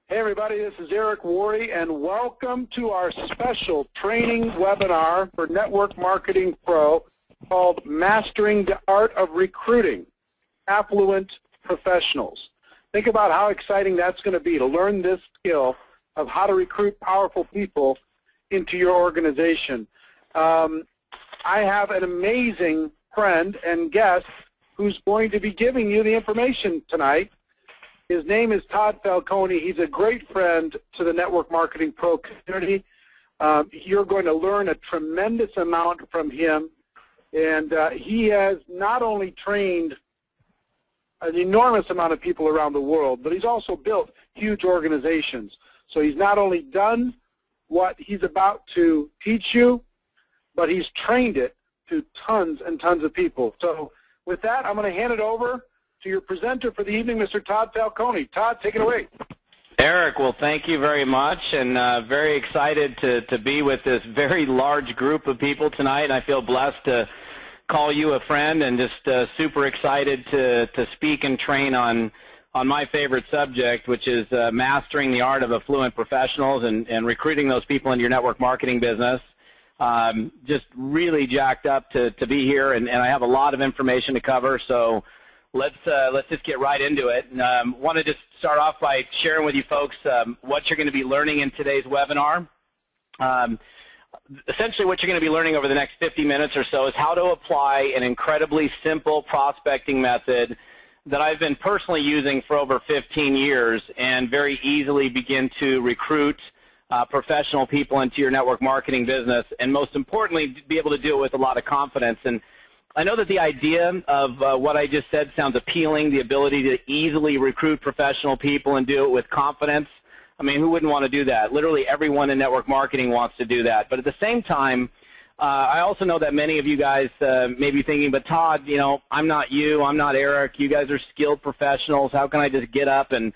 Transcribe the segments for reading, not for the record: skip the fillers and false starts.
Hey everybody, this is Eric Worre, and welcome to our special training webinar for Network Marketing Pro called Mastering the Art of Recruiting Affluent Professionals. Think about how exciting that's going to be to learn this skill of how to recruit powerful people into your organization. I have an amazing friend and guest who's going to be giving you the information tonight. His name is Todd Falcone. He's a great friend to the Network Marketing Pro community. You're going to learn a tremendous amount from him. And he has not only trained an enormous amount of people around the world, but he's also built huge organizations. So he's not only done what he's about to teach you, but he's trained it to tons and tons of people. So with that, I'm going to hand it over to your presenter for the evening, Mr. Todd Falcone. Todd, take it away. Eric, well, thank you very much, and very excited to be with this very large group of people tonight. And I feel blessed to call you a friend, and just super excited to speak and train on my favorite subject, which is mastering the art of affluent professionals and recruiting those people into your network marketing business. Just really jacked up to be here, and I have a lot of information to cover, so let's just get right into it. And want to just start off by sharing with you folks what you're going to be learning in today's webinar. Essentially what you're going to be learning over the next 50 minutes or so is how to apply an incredibly simple prospecting method that I've been personally using for over 15 years and very easily begin to recruit professional people into your network marketing business, and most importantly, be able to do it with a lot of confidence. And I know that the idea of what I just said sounds appealing, the ability to easily recruit professional people and do it with confidence. I mean, who wouldn't want to do that? Literally everyone in network marketing wants to do that. But at the same time, I also know that many of you guys may be thinking, but Todd, you know, I'm not you, I'm not Eric, you guys are skilled professionals. How can I just get up and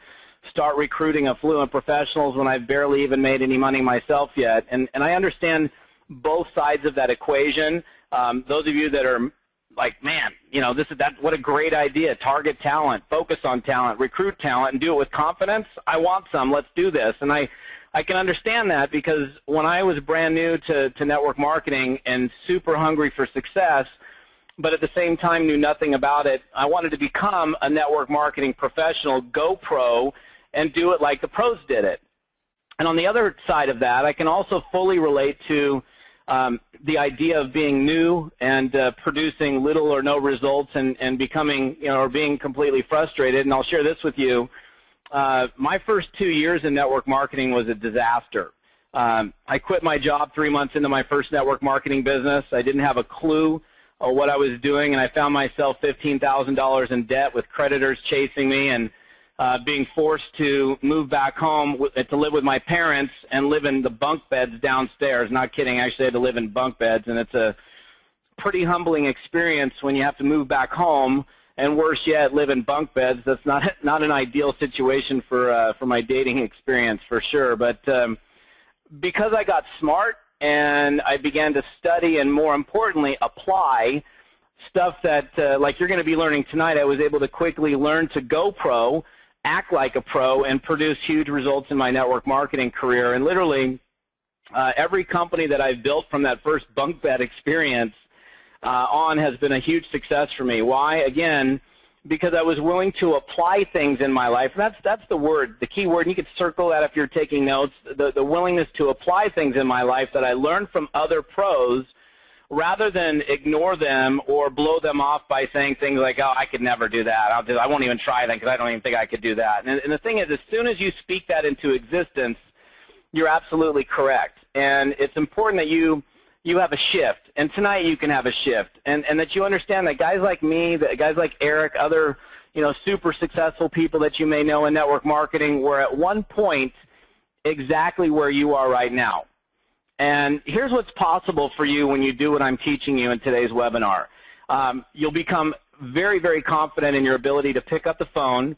start recruiting affluent professionals when I've barely even made any money myself yet? And I understand both sides of that equation. Those of you that are like, man, you know, what a great idea. Target talent, focus on talent, recruit talent, and do it with confidence. I want some. Let's do this. And I can understand that, because when I was brand new to network marketing and super hungry for success, but at the same time knew nothing about it, I wanted to become a network marketing professional, go pro, and do it like the pros did it. And on the other side of that, I can also fully relate to the idea of being new and producing little or no results and becoming, you know, or being completely frustrated. And I'll share this with you. My first 2 years in network marketing was a disaster. I quit my job 3 months into my first network marketing business. I didn't have a clue of what I was doing, and I found myself $15,000 in debt with creditors chasing me, and being forced to move back home to live with my parents and live in the bunk beds downstairs. Not kidding, I actually had to live in bunk beds, and it's a pretty humbling experience when you have to move back home, and worse yet, live in bunk beds. That's not an ideal situation for my dating experience, for sure. But because I got smart and I began to study and, more importantly, apply stuff that, like you're going to be learning tonight, I was able to quickly learn to go pro, act like a pro, and produce huge results in my network marketing career. And literally every company that I've built from that first bunk bed experience on has been a huge success for me. Why? Again, because I was willing to apply things in my life. And that's the word, the key word. And you could circle that if you're taking notes, the willingness to apply things in my life that I learned from other pros, rather than ignore them or blow them off by saying things like, oh, I could never do that. I won't even try that because I don't even think I could do that. And the thing is, as soon as you speak that into existence, you're absolutely correct. And it's important that you have a shift. And tonight you can have a shift. And that you understand that guys like me, that guys like Eric, other, you know, super successful people that you may know in network marketing were at one point exactly where you are right now. And here's what's possible for you when you do what I'm teaching you in today's webinar. You'll become very, very confident in your ability to pick up the phone,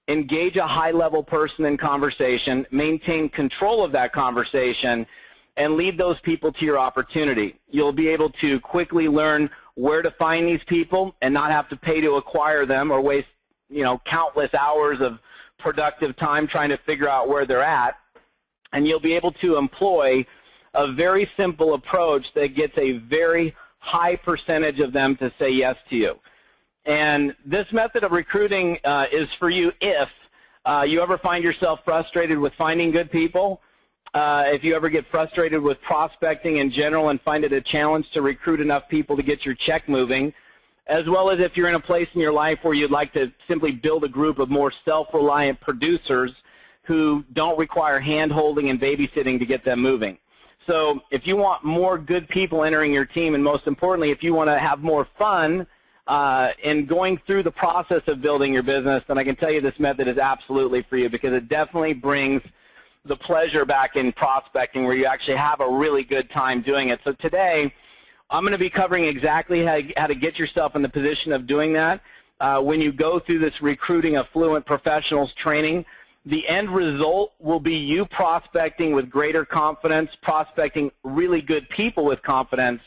engage a high-level person in conversation, maintain control of that conversation, and lead those people to your opportunity. You'll be able to quickly learn where to find these people and not have to pay to acquire them or waste, you know, countless hours of productive time trying to figure out where they're at, and you'll be able to employ a very simple approach that gets a very high percentage of them to say yes to you. And this method of recruiting is for you if you ever find yourself frustrated with finding good people, if you ever get frustrated with prospecting in general and find it a challenge to recruit enough people to get your check moving, as well as if you're in a place in your life where you'd like to simply build a group of more self-reliant producers who don't require hand-holding and babysitting to get them moving. So if you want more good people entering your team, and most importantly, if you want to have more fun in going through the process of building your business, then I can tell you this method is absolutely for you, because it definitely brings the pleasure back in prospecting where you actually have a really good time doing it. So today, I'm going to be covering exactly how to get yourself in the position of doing that. When you go through this recruiting affluent professionals training, the end result will be you prospecting with greater confidence, prospecting really good people with confidence,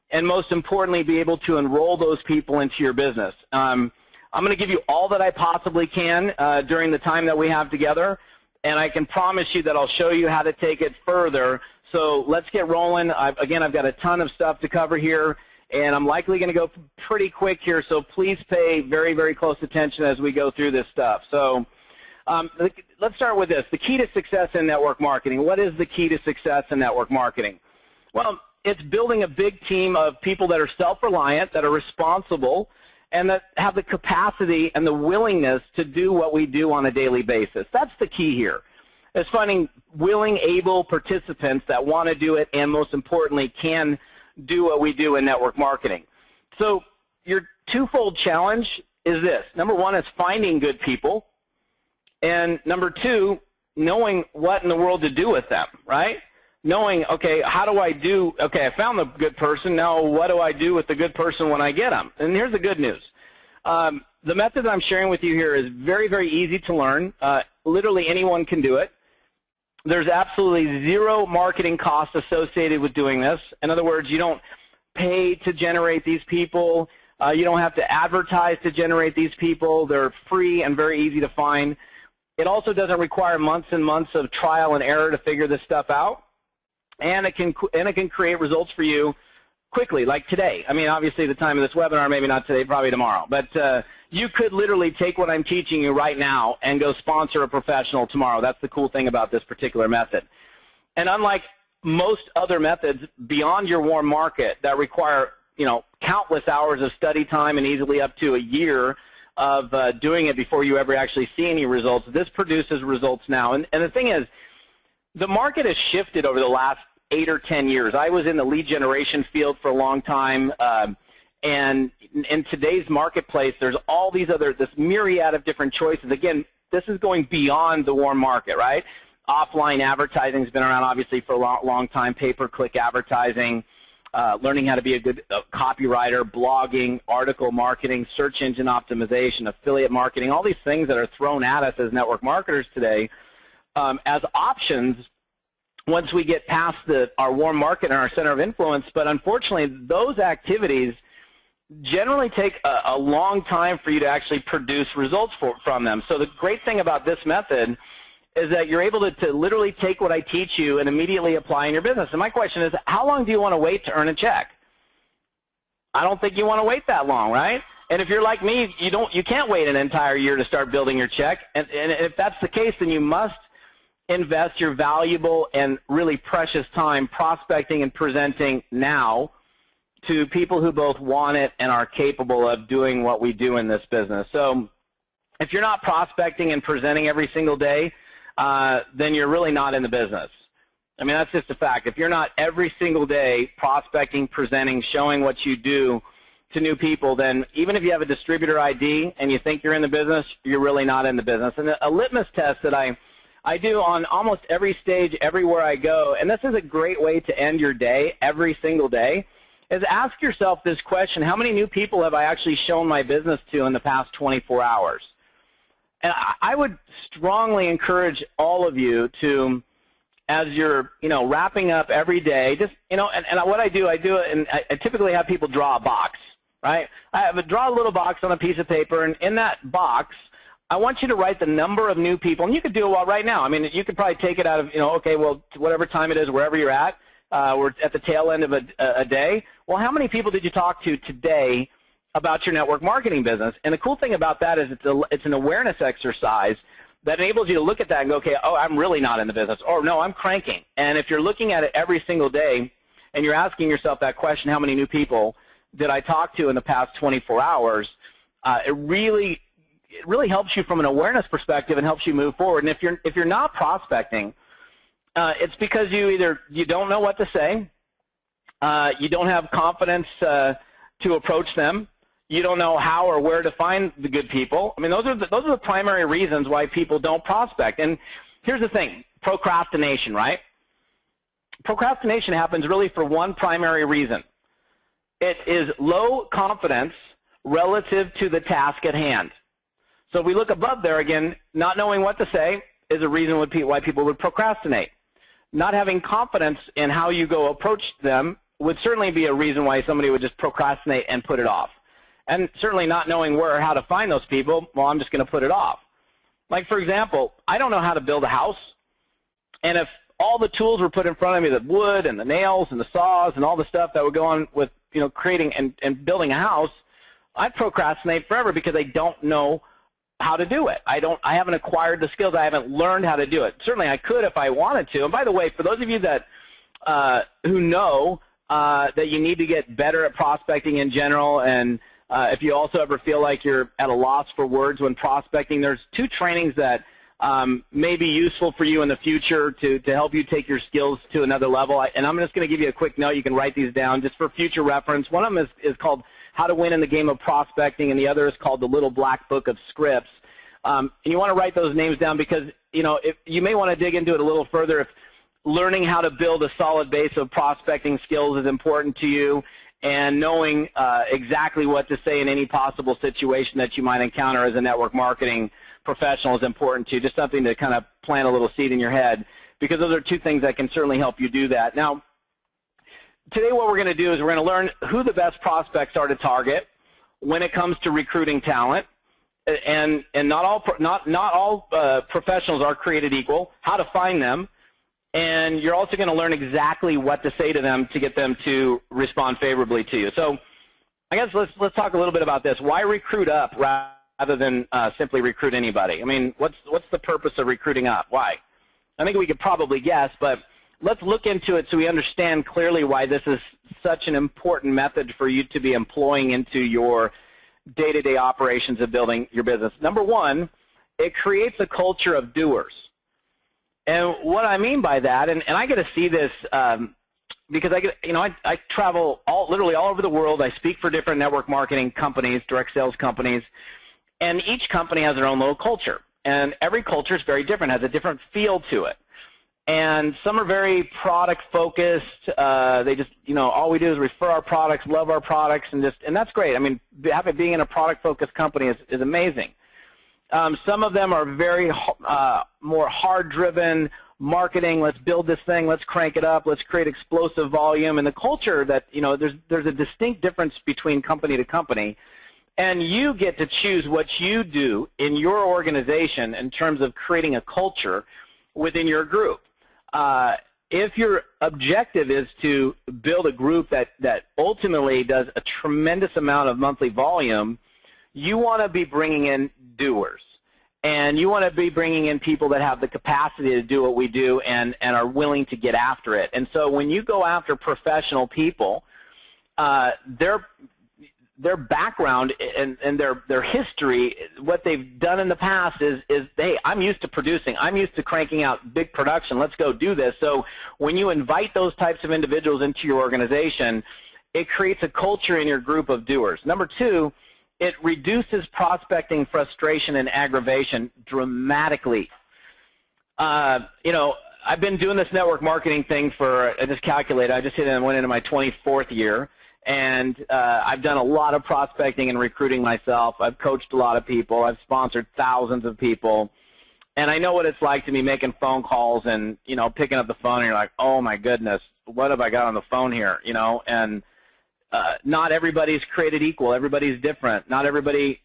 and most importantly, be able to enroll those people into your business. I'm going to give you all that I possibly can during the time that we have together, and I can promise you that I'll show you how to take it further. So let's get rolling. Again, I've got a ton of stuff to cover here, and I'm likely going to go pretty quick here, so please pay very, very close attention as we go through this stuff. So let's start with this, the key to success in network marketing. What is the key to success in network marketing? Well, it's building a big team of people that are self-reliant, that are responsible, and that have the capacity and the willingness to do what we do on a daily basis. That's the key here. It's finding willing, able participants that want to do it and, most importantly, can do what we do in network marketing. So your twofold challenge is this. Number one is finding good people, and number two, knowing what in the world to do with them, right? Knowing, okay, how do I do, okay, I found the good person, now what do I do with the good person when I get them? And here's the good news. The method I'm sharing with you here is very, very easy to learn. Literally anyone can do it. There's absolutely zero marketing cost associated with doing this. In other words, you don't pay to generate these people. You don't have to advertise to generate these people. They're free and very easy to find. It also doesn't require months and months of trial and error to figure this stuff out. And it can create results for you quickly, like today. I mean, obviously, the time of this webinar, maybe not today, probably tomorrow. But you could literally take what I'm teaching you right now and go sponsor a professional tomorrow. That's the cool thing about this particular method. And unlike most other methods beyond your warm market that require, countless hours of study time and easily up to a year of doing it before you ever actually see any results, this produces results now. And the thing is, the market has shifted over the last 8 or 10 years. I was in the lead generation field for a long time, and in today's marketplace, there's all these this myriad of different choices. Again, this is going beyond the warm market, right? Offline advertising has been around, obviously, for a long time, pay-per-click advertising, learning how to be a good copywriter, blogging, article marketing, search engine optimization, affiliate marketing, all these things that are thrown at us as network marketers today as options once we get past our warm market and our center of influence. But unfortunately, those activities generally take a long time for you to actually produce results from them. So the great thing about this method is that you're able to literally take what I teach you and immediately apply in your business. And my question is, how long do you want to wait to earn a check? I don't think you want to wait that long, right? And if you're like me, you can't wait an entire year to start building your check. And if that's the case, then you must invest your valuable and really precious time prospecting and presenting now to people who both want it and are capable of doing what we do in this business. So if you're not prospecting and presenting every single day, then you're really not in the business. I mean, that's just a fact. If you're not every single day prospecting, presenting, showing what you do to new people, then even if you have a distributor ID and you think you're in the business, you're really not in the business. And a litmus test that I do on almost every stage, everywhere I go, and this is a great way to end your day every single day, is ask yourself this question: how many new people have I actually shown my business to in the past 24 hours? And I would strongly encourage all of you to, as you're, wrapping up every day, just, and what I do it, and I typically have people draw a box, right? Draw a little box on a piece of paper, and in that box, I want you to write the number of new people, and you could do it right now. I mean, you could probably take it out of, okay, well, whatever time it is, wherever you're at, we're at the tail end of a day. Well, how many people did you talk to today about your network marketing business? And the cool thing about that is it's an awareness exercise that enables you to look at that and go, okay, oh, I'm really not in the business, or no, I'm cranking. And if you're looking at it every single day and you're asking yourself that question, how many new people did I talk to in the past 24 hours, it really helps you from an awareness perspective and helps you move forward. And if you're not prospecting, it's because you don't know what to say, you don't have confidence to approach them, you don't know how or where to find the good people. I mean, those are the primary reasons why people don't prospect. And here's the thing: procrastination, right? Procrastination happens really for one primary reason. It is low confidence relative to the task at hand. So if we look above there again, not knowing what to say is a reason why people would procrastinate. Not having confidence in how you go approach them would certainly be a reason why somebody would just procrastinate and put it off. And certainly not knowing where or how to find those people, well, I'm just going to put it off. Like, for example, I don't know how to build a house, and if all the tools were put in front of me, the wood and the nails and the saws and all the stuff that would go on with creating and building a house, I'd procrastinate forever because I don't know how to do it. I haven't acquired the skills. I haven't learned how to do it. Certainly I could if I wanted to. And by the way, for those of you that who know that you need to get better at prospecting in general, and if you also ever feel like you're at a loss for words when prospecting, there's 2 trainings that may be useful for you in the future to help you take your skills to another level. And I'm just going to give you a quick note. You can write these down just for future reference. One of them is called How to Win in the Game of Prospecting, and the other is called The Little Black Book of Scripts. And you want to write those names down because, if you may want to dig into it a little further. If learning how to build a solid base of prospecting skills is important to you, and knowing exactly what to say in any possible situation that you might encounter as a network marketing professional is important to you. Just something to kind of plant a little seed in your head, because those are 2 things that can certainly help you do that. Now, today what we're going to do is we're going to learn who the best prospects are to target when it comes to recruiting talent, and not all professionals are created equal, how to find them, and you're also going to learn exactly what to say to them to get them to respond favorably to you. So I guess let's talk a little bit about this. Why recruit up rather than simply recruit anybody? I mean, what's the purpose of recruiting up? Why? I think we could probably guess, but let's look into it so we understand clearly why this is such an important method for you to be employing into your day-to-day operations of building your business. Number one, it creates a culture of doers. And what I mean by that, and I get to see this because I travel literally all over the world. I speak for different network marketing companies, direct sales companies, and each company has their own little culture. And every culture is very different, has a different feel to it. And some are very product-focused. They just, all we do is refer our products, love our products, and that's great. I mean, being in a product-focused company is amazing. Some of them are very more hard-driven marketing. Let's build this thing. Let's crank it up. Let's create explosive volume. And the culture that, there's a distinct difference between company to company. And you get to choose what you do in your organization in terms of creating a culture within your group. If your objective is to build a group that ultimately does a tremendous amount of monthly volume, you want to be bringing in doers. And you want to be bringing in people that have the capacity to do what we do and are willing to get after it. And so when you go after professional people, their background and their history, what they've done in the past is hey, I'm used to producing. I'm used to cranking out big production. Let's go do this. So when you invite those types of individuals into your organization, it creates a culture in your group of doers. Number two, it reduces prospecting frustration and aggravation dramatically. I've been doing this network marketing thing for, I just calculated, I went into my 24th year, and I've done a lot of prospecting and recruiting myself. I've coached a lot of people. I've sponsored thousands of people. And I know what it's like to be making phone calls and, picking up the phone, and you're like, oh, my goodness, what have I got on the phone here, and not everybody's created equal. Everybody's different. Not everybody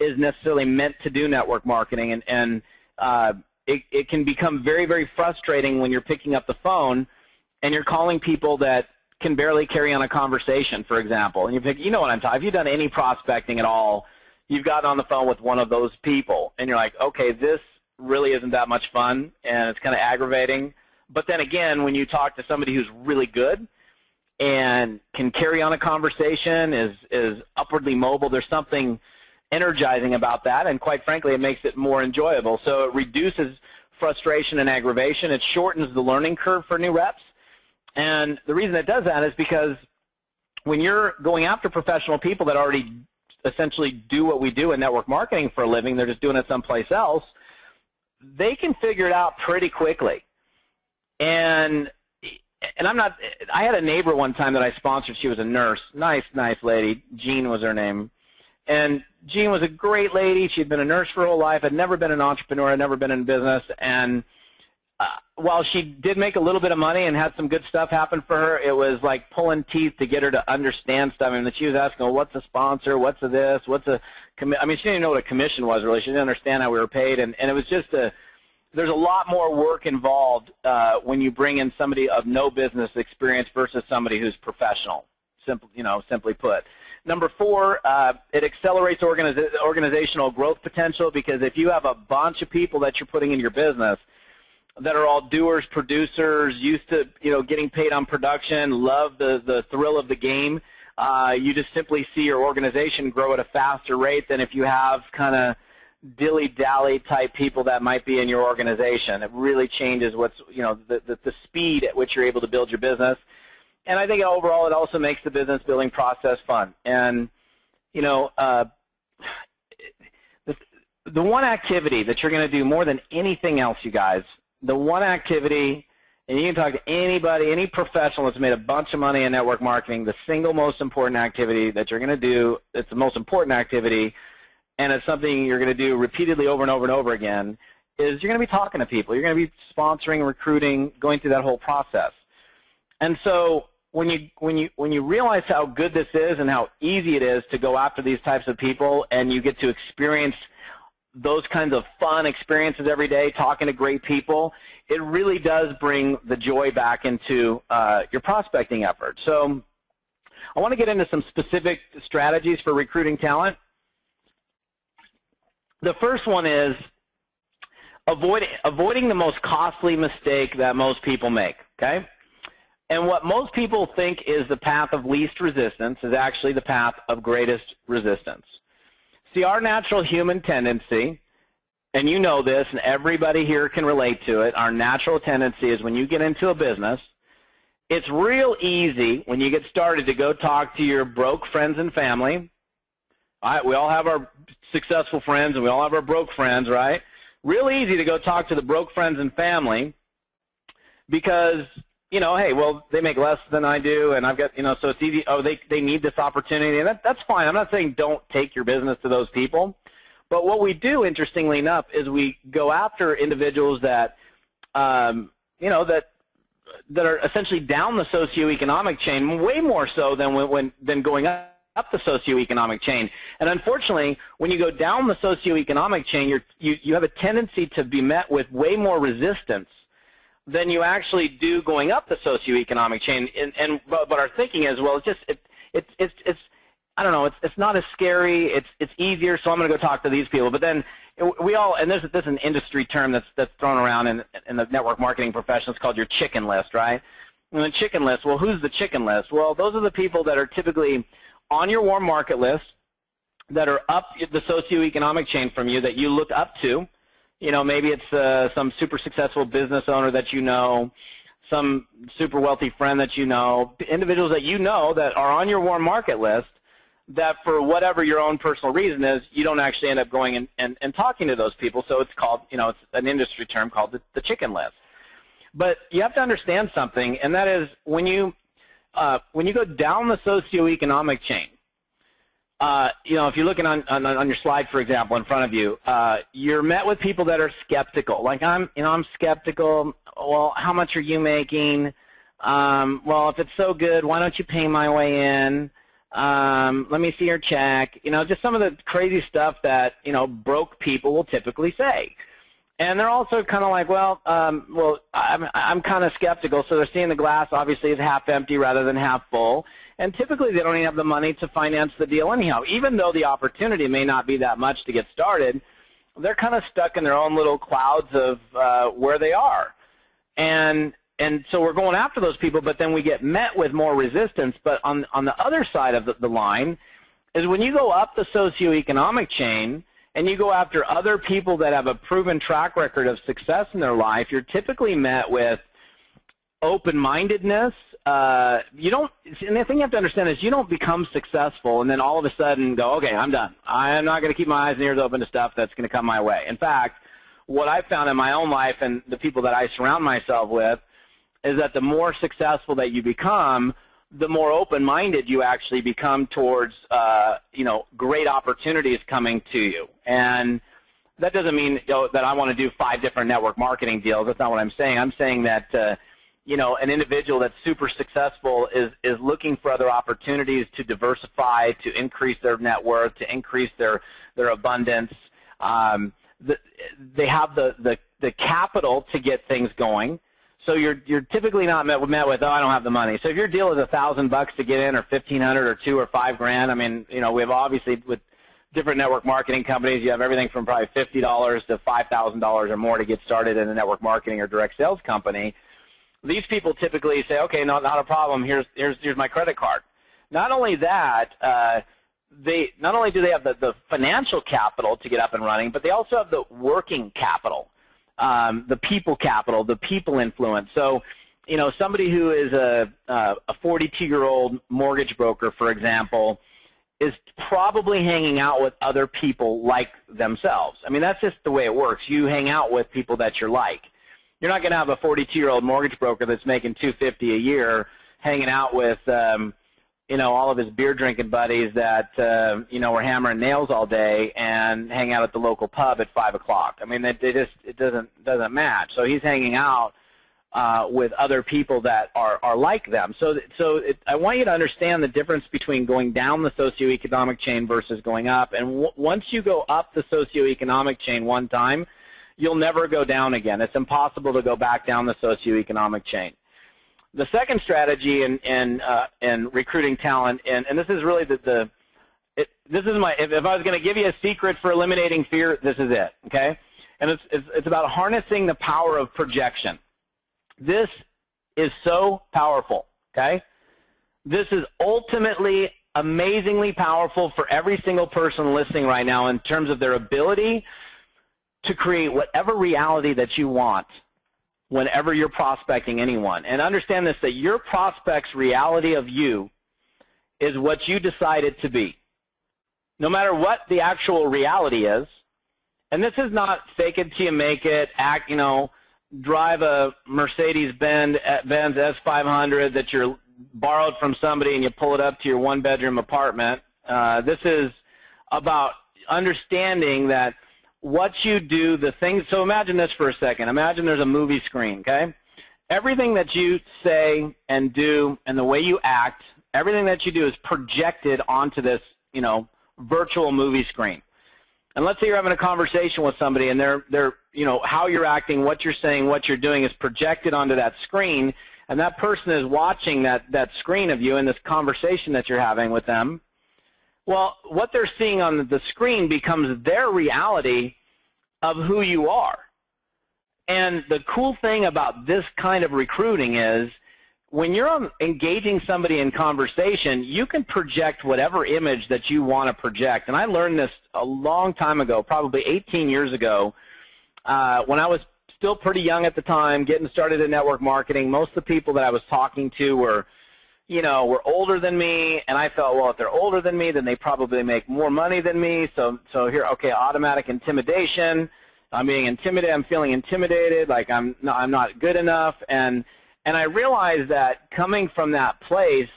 is necessarily meant to do network marketing, and it can become very, very frustrating when you're picking up the phone and you're calling people that can barely carry on a conversation, for example. And you know what I'm talking. If you've done any prospecting at all, you've gotten on the phone with one of those people, and you're like, okay, this really isn't that much fun, and it's kind of aggravating. But then again, when you talk to somebody who's really good and can carry on a conversation, is upwardly mobile, there's something energizing about that, and quite frankly, it makes it more enjoyable. So it reduces frustration and aggravation. It shortens the learning curve for new reps. And the reason it does that is because when you're going after professional people that already essentially do what we do in network marketing for a living, they're just doing it someplace else, they can figure it out pretty quickly. And I had a neighbor one time that I sponsored. She was a nurse, nice lady. Jean was her name. And Jean was a great lady. She'd been a nurse for her whole life, had never been an entrepreneur, had never been in business. And while she did make a little bit of money and had some good stuff happen for her, it was like pulling teeth to get her to understand stuff. I mean, she was asking, well, what's a sponsor? What's a this? What's a I mean, she didn't even know what a commission was, really. She didn't understand how we were paid. And it was just there's a lot more work involved when you bring in somebody of no business experience versus somebody who's professional, simply put. Number 4, it accelerates organizational growth potential, because if you have a bunch of people that you're putting in your business that are all doers, producers, used to getting paid on production, love the thrill of the game, you just simply see your organization grow at a faster rate than if you have kind of dilly-dally type people that might be in your organization. It really changes the speed at which you're able to build your business. And I think overall it also makes the business building process fun. And, the one activity that you're going to do more than anything else, you guys, the one activity, and you can talk to anybody, any professional that's made a bunch of money in network marketing, the single most important activity that you're going to do, it's the most important activity, and it's something you're going to do repeatedly over and over and over again, is you're going to be talking to people. You're going to be sponsoring, recruiting, going through that whole process. And so when you realize how good this is and how easy it is to go after these types of people, and you get to experience those kinds of fun experiences every day, talking to great people, it really does bring the joy back into your prospecting effort. So I want to get into some specific strategies for recruiting talent. The first one is avoiding the most costly mistake that most people make, okay? And what most people think is the path of least resistance is actually the path of greatest resistance. See, our natural human tendency, and you know this, and everybody here can relate to it, our natural tendency is when you get into a business, it's real easy when you get started to go talk to your broke friends and family. All right, we all have our successful friends and we all have our broke friends, right? Real easy to go talk to the broke friends and family because, hey, well, they make less than I do, and I've got, so it's easy. Oh, they need this opportunity, and that's fine. I'm not saying don't take your business to those people, but what we do, interestingly enough, is we go after individuals that, that are essentially down the socioeconomic chain, way more so than going up the socioeconomic chain. And unfortunately, when you go down the socioeconomic chain, you have a tendency to be met with way more resistance than you actually do going up the socioeconomic chain. But our thinking is, well, it's I don't know, it's not as scary, it's easier, so I'm going to go talk to these people. But then we all, and there's an industry term that's thrown around in the network marketing profession. It's called your chicken list, right? And the chicken list, well, who's the chicken list? Well, those are the people that are typically on your warm market list, that are up the socioeconomic chain from you, that you look up to. Maybe it's some super successful business owner that you know, some super wealthy friend that you know, individuals that you know that are on your warm market list, that for whatever your own personal reason is, you don't actually end up going and talking to those people. So it's called, it's an industry term called the chicken list. But you have to understand something, and that is when you go down the socioeconomic chain, if you're looking on your slide, for example, in front of you, you're met with people that are skeptical. Like I'm skeptical. Well, how much are you making? Well, if it's so good, why don't you pay my way in? Let me see your check. Just some of the crazy stuff that, broke people will typically say. And they're also kind of like, well, I'm kind of skeptical. So they're seeing the glass obviously is half empty rather than half full. And typically they don't even have the money to finance the deal anyhow. Even though the opportunity may not be that much to get started, they're kind of stuck in their own little clouds of where they are. And so we're going after those people, but then we get met with more resistance. But on the other side of the line is when you go up the socioeconomic chain and you go after other people that have a proven track record of success in their life, you're typically met with open-mindedness. And the thing you have to understand is you don't become successful and then all of a sudden go, okay, I'm done. I'm not going to keep my eyes and ears open to stuff that's going to come my way. In fact, what I've found in my own life and the people that I surround myself with is that the more successful that you become, the more open-minded you actually become towards, great opportunities coming to you. And that doesn't mean that I want to do 5 different network marketing deals. That's not what I'm saying. I'm saying that, an individual that's super successful is looking for other opportunities to diversify, to increase their net worth, to increase their abundance. They have the capital to get things going. So you're typically not met with, oh, I don't have the money. So if your deal is $1,000 to get in, or $1,500, or $2,000 or $5,000, I mean, we have obviously with different network marketing companies, you have everything from probably $50 to $5,000 or more to get started in a network marketing or direct sales company. These people typically say, okay, no, not a problem. Here's my credit card. Not only that, not only do they have the financial capital to get up and running, but they also have the working capital. The people capital, the people influence. So, somebody who is a 42-year-old mortgage broker, for example, is probably hanging out with other people like themselves. I mean, that's just the way it works. You hang out with people that you're like. You're not going to have a 42-year-old mortgage broker that's making $250 a year hanging out with, all of his beer drinking buddies that, were hammering nails all day and hang out at the local pub at 5 o'clock. I mean, it doesn't match. So he's hanging out with other people that are like them. I want you to understand the difference between going down the socioeconomic chain versus going up. And once you go up the socioeconomic chain one time, you'll never go down again. It's impossible to go back down the socioeconomic chain. The second strategy in recruiting talent, and this is really this is my, if I was going to give you a secret for eliminating fear, this is it, okay? And it's about harnessing the power of projection. This is so powerful, okay? This is ultimately amazingly powerful for every single person listening right now in terms of their ability to create whatever reality that you want whenever you're prospecting anyone. And understand this, that your prospect's reality of you is what you decide it to be. No matter what the actual reality is, and this is not fake it till you make it, act, drive a Mercedes-Benz S500 that you're borrowed from somebody and you pull it up to your one-bedroom apartment. This is about understanding that what you do, the things, so imagine this for a second. Imagine there's a movie screen, okay? Everything that you say and do and the way you act, everything that you do is projected onto this, virtual movie screen. And let's say you're having a conversation with somebody and they're how you're acting, what you're saying, what you're doing is projected onto that screen, and that person is watching that screen of you in this conversation that you're having with them. Well, what they're seeing on the screen becomes their reality of who you are. And the cool thing about this kind of recruiting is when you're engaging somebody in conversation, you can project whatever image that you want to project. And I learned this a long time ago, probably 18 years ago, when I was still pretty young at the time, getting started in network marketing. Most of the people that I was talking to were older than me, and I thought, well, if they're older than me, then they probably make more money than me. So here, okay, automatic intimidation. I'm being intimidated. I'm feeling intimidated, like I'm not good enough. And I realized that coming from that place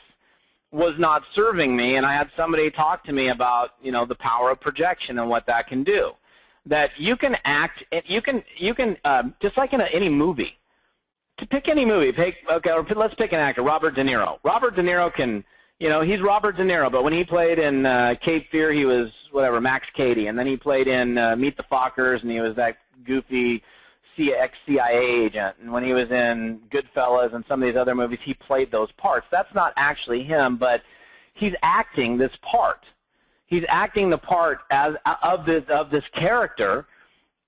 was not serving me. And I had somebody talk to me about the power of projection and what that can do. That you can act, you can just like in any movie. To pick any movie, let's pick an actor, Robert De Niro. Robert De Niro can You know, he's Robert De Niro, but when he played in Cape Fear, he was, whatever, Max Cady. And then he played in Meet the Fockers, and he was that goofy ex-CIA agent. And when he was in Goodfellas and some of these other movies, he played those parts. That's not actually him, but he's acting this part. He's acting the part of this character,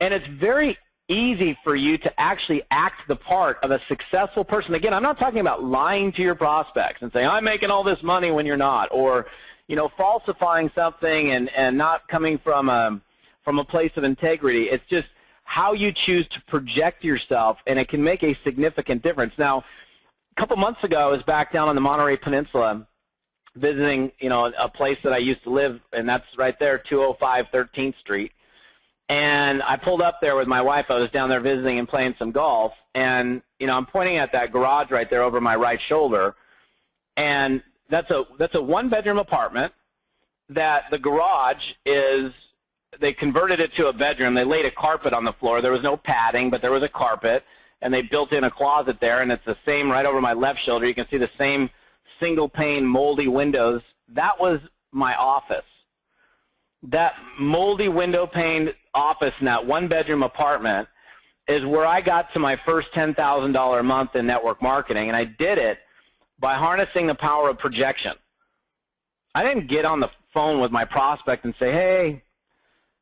and it's very easy for you to actually act the part of a successful person. Again, I'm not talking about lying to your prospects and saying, I'm making all this money when you're not, or, you know, falsifying something and not coming from a place of integrity. It's just how you choose to project yourself, and it can make a significant difference. Now, a couple months ago, I was back down on the Monterey Peninsula visiting, you know, a place that I used to live, and that's right there, 205 13th Street. And I pulled up there with my wife. I was down there visiting and playing some golf. And, you know, I'm pointing at that garage right there over my right shoulder. And that's a one-bedroom apartment that the garage is, they converted it to a bedroom. They laid a carpet on the floor. There was no padding, but there was a carpet. And they built in a closet there. And it's the same right over my left shoulder. You can see the same single-pane moldy windows. That was my office. That moldy window-pane office in that one-bedroom apartment is where I got to my first $10,000 a month in network marketing, and I did it by harnessing the power of projection. I didn't get on the phone with my prospect and say,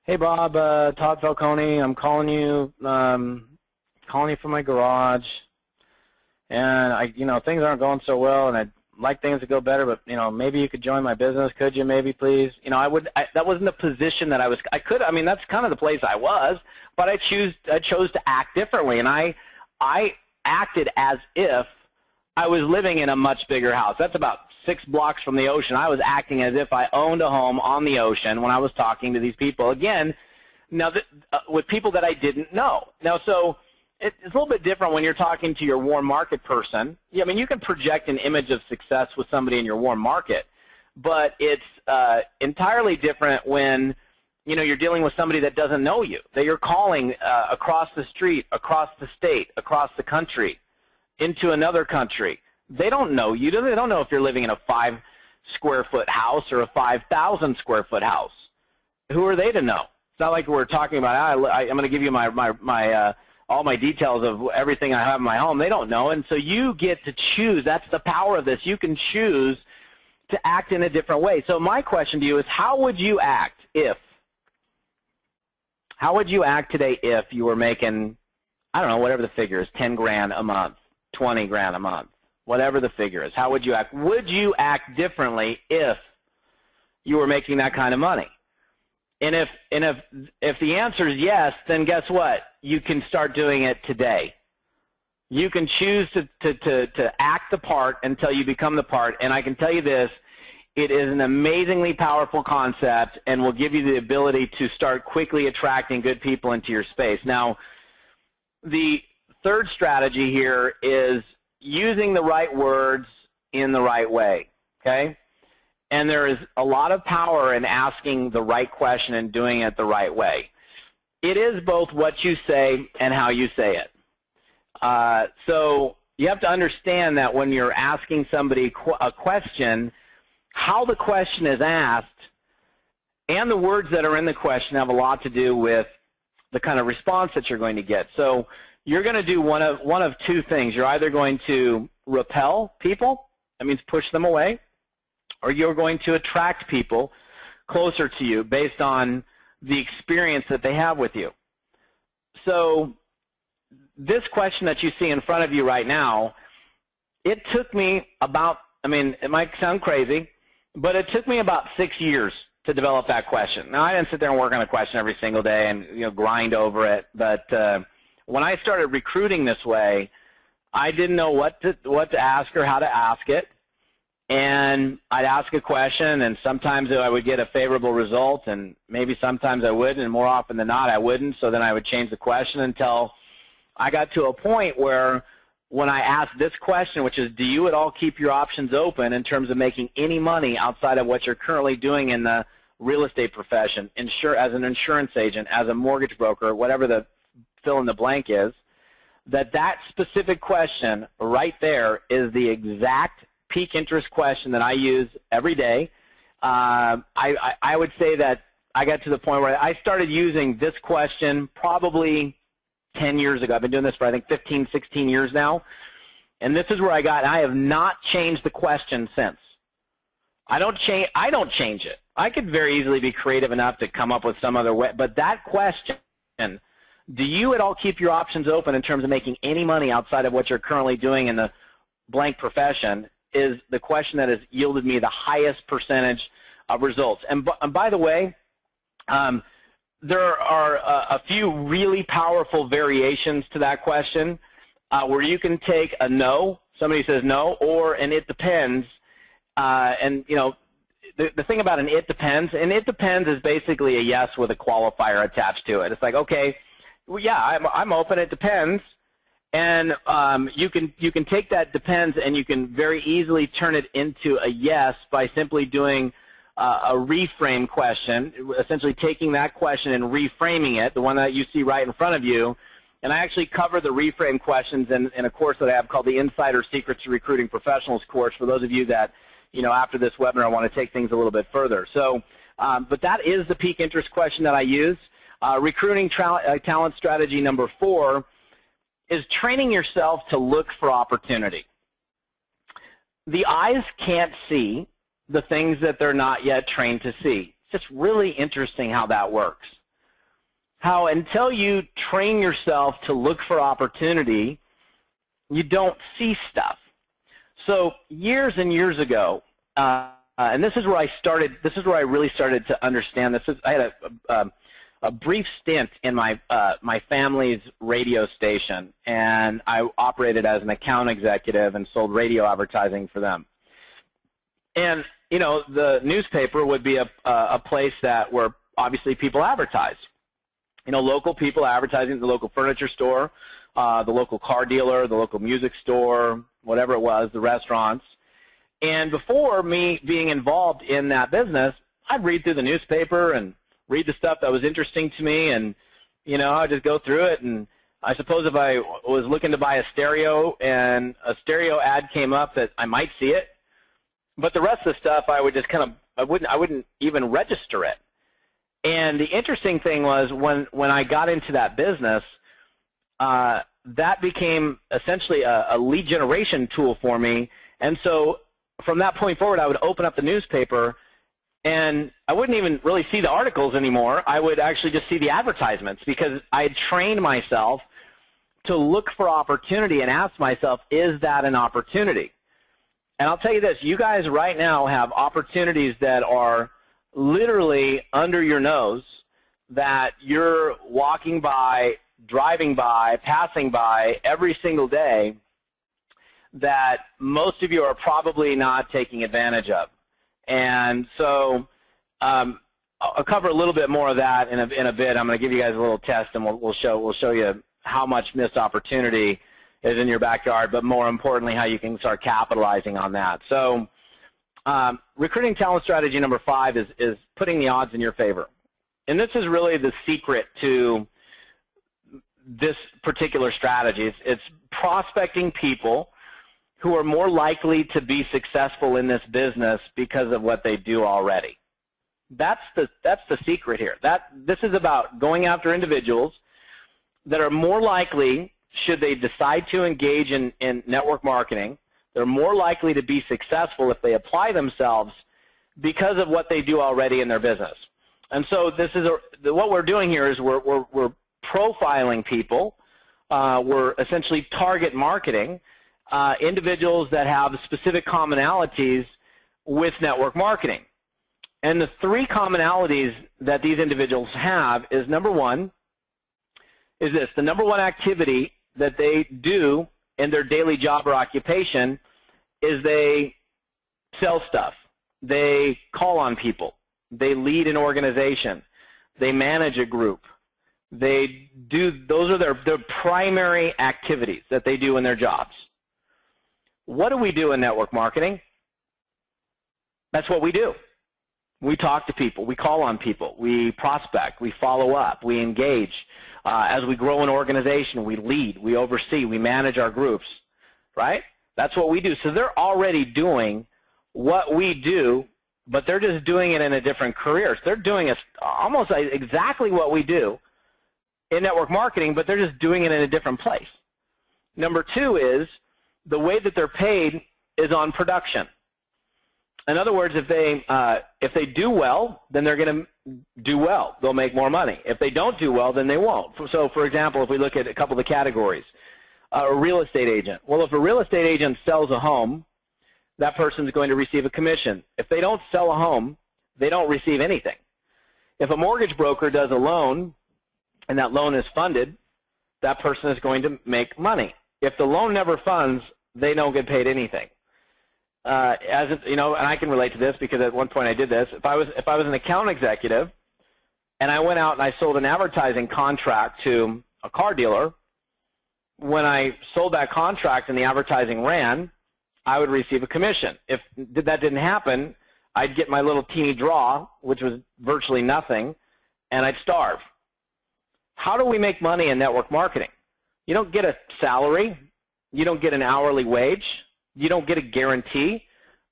hey Bob, Todd Falcone, I'm calling you from my garage, and you know, things aren't going so well, and I'd like things to go better, but, you know, maybe you could join my business. Could you maybe, please? You know, that wasn't the position that I could, I mean, that's kind of the place I was, but I chose to act differently, and I acted as if I was living in a much bigger house. That's about 6 blocks from the ocean. I was acting as if I owned a home on the ocean when I was talking to these people. Again, now with people that I didn't know. Now, so it's a little bit different when you're talking to your warm market person. Yeah, I mean, you can project an image of success with somebody in your warm market, but it's entirely different when, you know, you're dealing with somebody that doesn't know you, that you're calling across the street, across the state, across the country, into another country. They don't know you. They don't know if you're living in a 5-square-foot house or a 5,000-square-foot house. Who are they to know? It's not like we're talking about, I'm going to give you my all my details of everything I have in my home. They don't know, and so you get to choose. That's the power of this. You can choose to act in a different way. So my question to you is, how would you act today if you were making, I don't know, whatever the figure is, 10 grand a month, 20 grand a month, whatever the figure is? How would you act? Would you act differently if you were making that kind of money? And if the answer is yes, then guess what? You can start doing it today. You can choose to act the part until you become the part. And I can tell you this, it is an amazingly powerful concept and will give you the ability to start quickly attracting good people into your space. Now, the third strategy here is using the right words in the right way, okay? And there is a lot of power in asking the right question and doing it the right way. It is both what you say and how you say it. So you have to understand that when you're asking somebody a question, how the question is asked and the words that are in the question have a lot to do with the kind of response that you're going to get. So you're going to do one of two things. You're either going to repel people, that means push them away, or you're going to attract people closer to you based on the experience that they have with you. So this question that you see in front of you right now, it took me about, I mean, it might sound crazy, but it took me about 6 years to develop that question. Now, I didn't sit there and work on a question every single day and, you know, grind over it, but when I started recruiting this way, I didn't know what to ask or how to ask it. And I'd ask a question, and sometimes I would get a favorable result, and maybe sometimes I wouldn't, and more often than not I wouldn't. So then I would change the question until I got to a point where when I asked this question, which is, do you at all keep your options open in terms of making any money outside of what you're currently doing in the real estate profession, as an insurance agent, as a mortgage broker, whatever the fill in the blank is, that specific question right there is the exact peak interest question that I use every day. I would say that I got to the point where I started using this question probably 10 years ago. I've been doing this for, I think, 15, 16 years now. And this is where I have not changed the question since. I don't change it. I could very easily be creative enough to come up with some other way. But that question, do you at all keep your options open in terms of making any money outside of what you're currently doing in the blank profession, is the question that has yielded me the highest percentage of results. And by the way, there are a few really powerful variations to that question where you can take a no, somebody says no, or an it depends. And, you know, the thing about an it depends is basically a yes with a qualifier attached to it. It's like, okay, well, yeah, I'm open, it depends. And you can take that depends and you can very easily turn it into a yes by simply doing a reframe question, essentially taking that question and reframing it, the one that you see right in front of you. And I actually cover the reframe questions in a course that I have called the Insider Secrets to Recruiting Professionals course for those of you that, you know, after this webinar want to take things a little bit further. So, but that is the peak interest question that I use. Recruiting talent strategy number 4 is training yourself to look for opportunity. The eyes can't see the things that they're not yet trained to see. It's just really interesting how that works. How until you train yourself to look for opportunity, you don't see stuff. So years and years ago, and this is where I started. This is where I really started to understand this. I had a brief stint in my my family's radio station, and I operated as an account executive and sold radio advertising for them. And you know, the newspaper would be a place where obviously people advertise. You know, local people advertising at the local furniture store, the local car dealer, the local music store, whatever it was, the restaurants. And before me being involved in that business, I'd read through the newspaper and read the stuff that was interesting to me, and you know, I'd just go through it. And I suppose if I was looking to buy a stereo and a stereo ad came up, that I might see it. But the rest of the stuff, I would just kind of, I wouldn't even register it. And the interesting thing was when I got into that business, that became essentially a lead generation tool for me. And so from that point forward, I would open up the newspaper, and I wouldn't even really see the articles anymore. I would actually just see the advertisements, because I had trained myself to look for opportunity and ask myself, is that an opportunity? And I'll tell you this, you guys right now have opportunities that are literally under your nose, that you're walking by, driving by, passing by every single day, that most of you are probably not taking advantage of. And so I'll cover a little bit more of that in a bit. I'm going to give you guys a little test, and we'll show you how much missed opportunity is in your backyard, but more importantly, how you can start capitalizing on that. So recruiting talent strategy number 5 is putting the odds in your favor. And this is really the secret to this particular strategy. It's prospecting people who are more likely to be successful in this business because of what they do already. That's the secret here. This is about going after individuals that are more likely, should they decide to engage in network marketing, they're more likely to be successful if they apply themselves because of what they do already in their business. And so this is what we're doing here is we're profiling people. We're essentially target marketing individuals that have specific commonalities with network marketing. And the 3 commonalities that these individuals have is, number 1, is this. The number 1 activity that they do in their daily job or occupation is they sell stuff. They call on people. They lead an organization. They manage a group. Those are their primary activities that they do in their jobs. What do we do in network marketing? That's what we do. We talk to people. We call on people. We prospect. We follow up. We engage. As we grow an organization, we lead. We oversee. We manage our groups, right? That's what we do. So they're already doing what we do, but they're just doing it in a different career. So they're doing almost exactly what we do in network marketing, but they're just doing it in a different place. Number two is the way that they're paid is on production. In other words, if they do well, then they're going to do well. They'll make more money. If they don't do well, then they won't. So, for example, if we look at a couple of the categories, a real estate agent. Well, if a real estate agent sells a home, that person is going to receive a commission. If they don't sell a home, they don't receive anything. If a mortgage broker does a loan and that loan is funded, that person is going to make money. If the loan never funds, they don't get paid anything. And I can relate to this because at one point I did this. If I was an account executive and I went out and I sold an advertising contract to a car dealer, when I sold that contract and the advertising ran, I would receive a commission. If that didn't happen, I'd get my little teeny draw, which was virtually nothing, and I'd starve. How do we make money in network marketing? You don't get a salary. You don't get an hourly wage. You don't get a guarantee.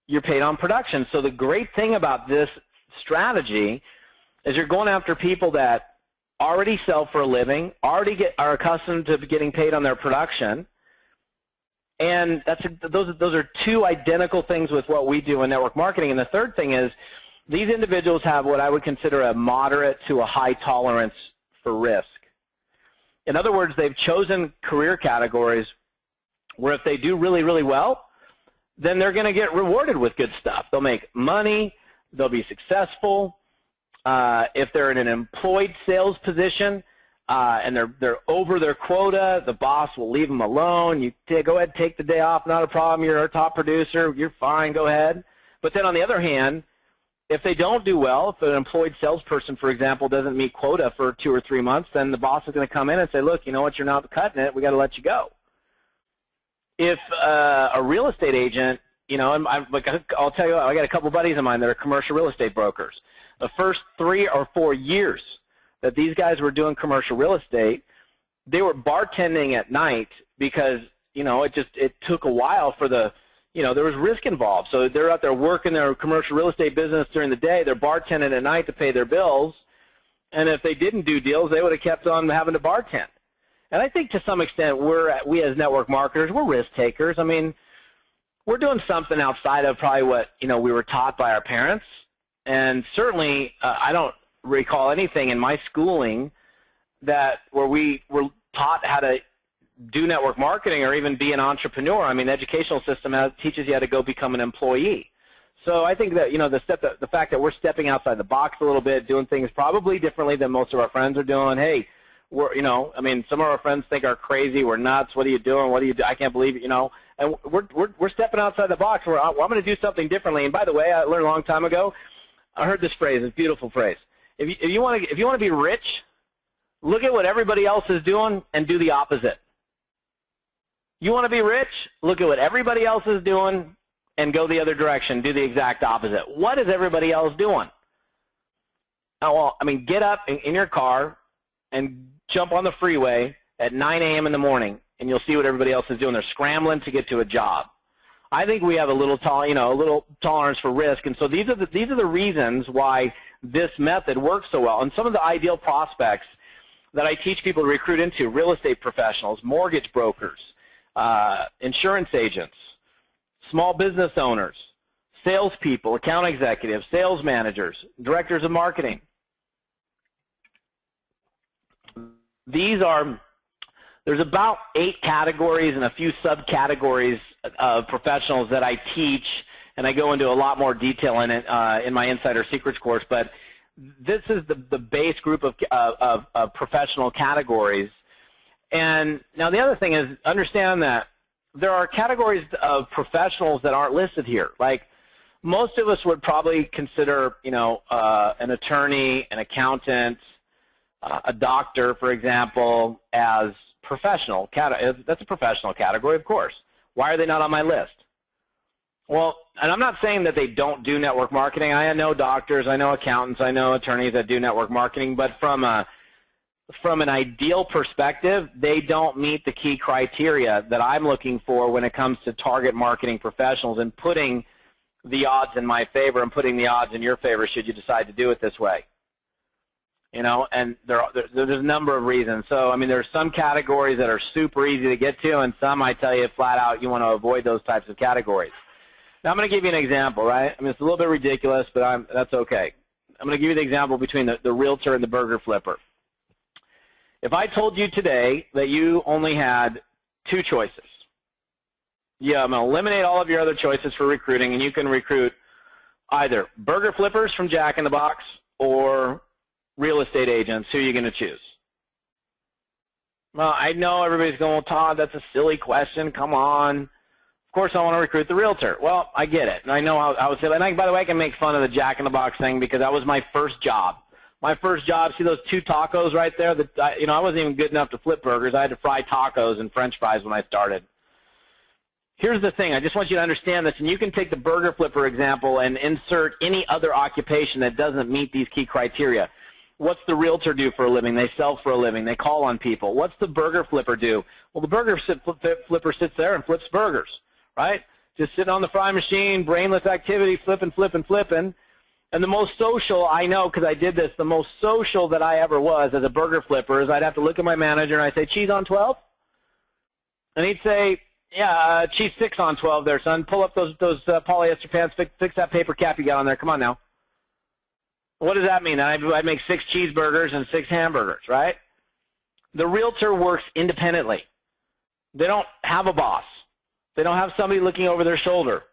You're paid on production. So the great thing about this strategy is you're going after people that already sell for a living, are accustomed to getting paid on their production, and those are two identical things with what we do in network marketing. And the third thing is these individuals have what I would consider a moderate to a high tolerance for risk. In other words, they've chosen career categories where if they do really, really well, then they're going to get rewarded with good stuff. They'll make money. They'll be successful. If they're in an employed sales position and they're over their quota, the boss will leave them alone. You go ahead, take the day off, not a problem. You're our top producer. You're fine. Go ahead. But then on the other hand, if they don't do well, if an employed salesperson, for example, doesn't meet quota for 2 or 3 months, then the boss is going to come in and say, look, you know what, you're not cutting it. We got to let you go. If a real estate agent, and I'll tell you, I got a couple buddies of mine that are commercial real estate brokers. The first 3 or 4 years that these guys were doing commercial real estate, they were bartending at night because, it took a while for there was risk involved. So they're out there working their commercial real estate business during the day. They're bartending at night to pay their bills. And if they didn't do deals, they would have kept on having to bartend. And I think to some extent we as network marketers, we're risk takers. I mean, we're doing something outside of probably what, we were taught by our parents. And certainly I don't recall anything in my schooling where we were taught how to do network marketing or even be an entrepreneur. I mean, the educational system teaches you how to go become an employee. So I think that, the fact that we're stepping outside the box a little bit, doing things probably differently than most of our friends are doing. Hey, some of our friends think are crazy. We're nuts. What are you doing? What do you do? I can't believe it, And we're stepping outside the box. I'm going to do something differently. And by the way, I learned a long time ago, I heard this phrase, it's a beautiful phrase. If you want to be rich, look at what everybody else is doing and do the opposite. You want to be rich, look at what everybody else is doing and go the other direction, do the exact opposite. What is everybody else doing? Get up in your car and jump on the freeway at 9 a.m. in the morning, and you'll see what everybody else is doing. They're scrambling to get to a job. I think we have a little tolerance for risk, and so these are the reasons why this method works so well. And some of the ideal prospects that I teach people to recruit into: real estate professionals, mortgage brokers, insurance agents, small business owners, salespeople, account executives, sales managers, directors of marketing. There's about 8 categories and a few subcategories of professionals that I teach, and I go into a lot more detail in it in my Insider Secrets course. But this is the base group of professional categories. And now the other thing is, understand that there are categories of professionals that aren't listed here. Like most of us would probably consider, an attorney, an accountant, a doctor, for example, as professional. That's a professional category, of course. Why are they not on my list? Well, and I'm not saying that they don't do network marketing. I know doctors, I know accountants, I know attorneys that do network marketing, but from from an ideal perspective, they don't meet the key criteria that I'm looking for when it comes to target marketing professionals and putting the odds in my favor and putting the odds in your favor should you decide to do it this way. You know, and there's a number of reasons. So, I mean, there's some categories that are super easy to get to, and some I tell you flat out you want to avoid those types of categories. Now, I'm going to give you an example, right? I mean, it's a little bit ridiculous, but that's okay. I'm going to give you the example between the realtor and the burger flipper. If I told you today that you only had 2 choices, yeah, I'm going to eliminate all of your other choices for recruiting, and you can recruit either burger flippers from Jack in the Box or real estate agents. Who are you going to choose? Well, I know everybody's going, well, Todd, that's a silly question. Come on. Of course I want to recruit the realtor. Well, I get it. And I know how would say that. And by the way, I can make fun of the Jack in the Box thing because that was my first job. My first job, see those 2 tacos right there? I wasn't even good enough to flip burgers. I had to fry tacos and French fries when I started. Here's the thing. I just want you to understand this, and you can take the burger flipper example and insert any other occupation that doesn't meet these key criteria. What's the realtor do for a living? They sell for a living. They call on people. What's the burger flipper do? Well, the burger flipper sits there and flips burgers, right? Just sitting on the fry machine, brainless activity, flipping. And the most social, I know because I did this, the most social that I ever was as a burger flipper is I'd have to look at my manager and I'd say, cheese on 12? And he'd say, yeah, cheese 6 on 12 there, son. Pull up those polyester pants, fix that paper cap you got on there. Come on now. What does that mean? I'd make 6 cheeseburgers and 6 hamburgers, right? The realtor works independently. They don't have a boss. They don't have somebody looking over their shoulder.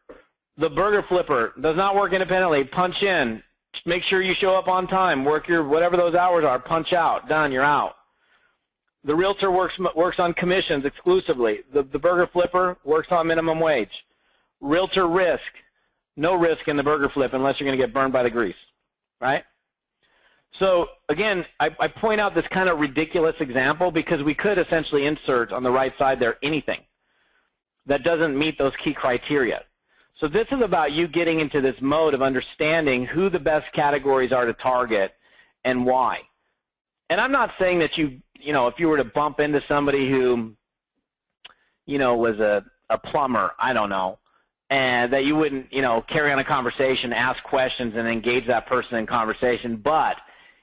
The burger flipper does not work independently. Punch in. Make sure you show up on time. Work your whatever those hours are. Punch out. Done. You're out. The realtor works on commissions exclusively. The burger flipper works on minimum wage. Realtor risk. No risk in the burger flip unless you're going to get burned by the grease, right? So, again, I point out this kind of ridiculous example because we could essentially insert on the right side there anything that doesn't meet those key criteria. So this is about you getting into this mode of understanding who the best categories are to target and why. And I'm not saying that if you were to bump into somebody who, was a plumber, I don't know, and that you wouldn't, carry on a conversation, ask questions, and engage that person in conversation. But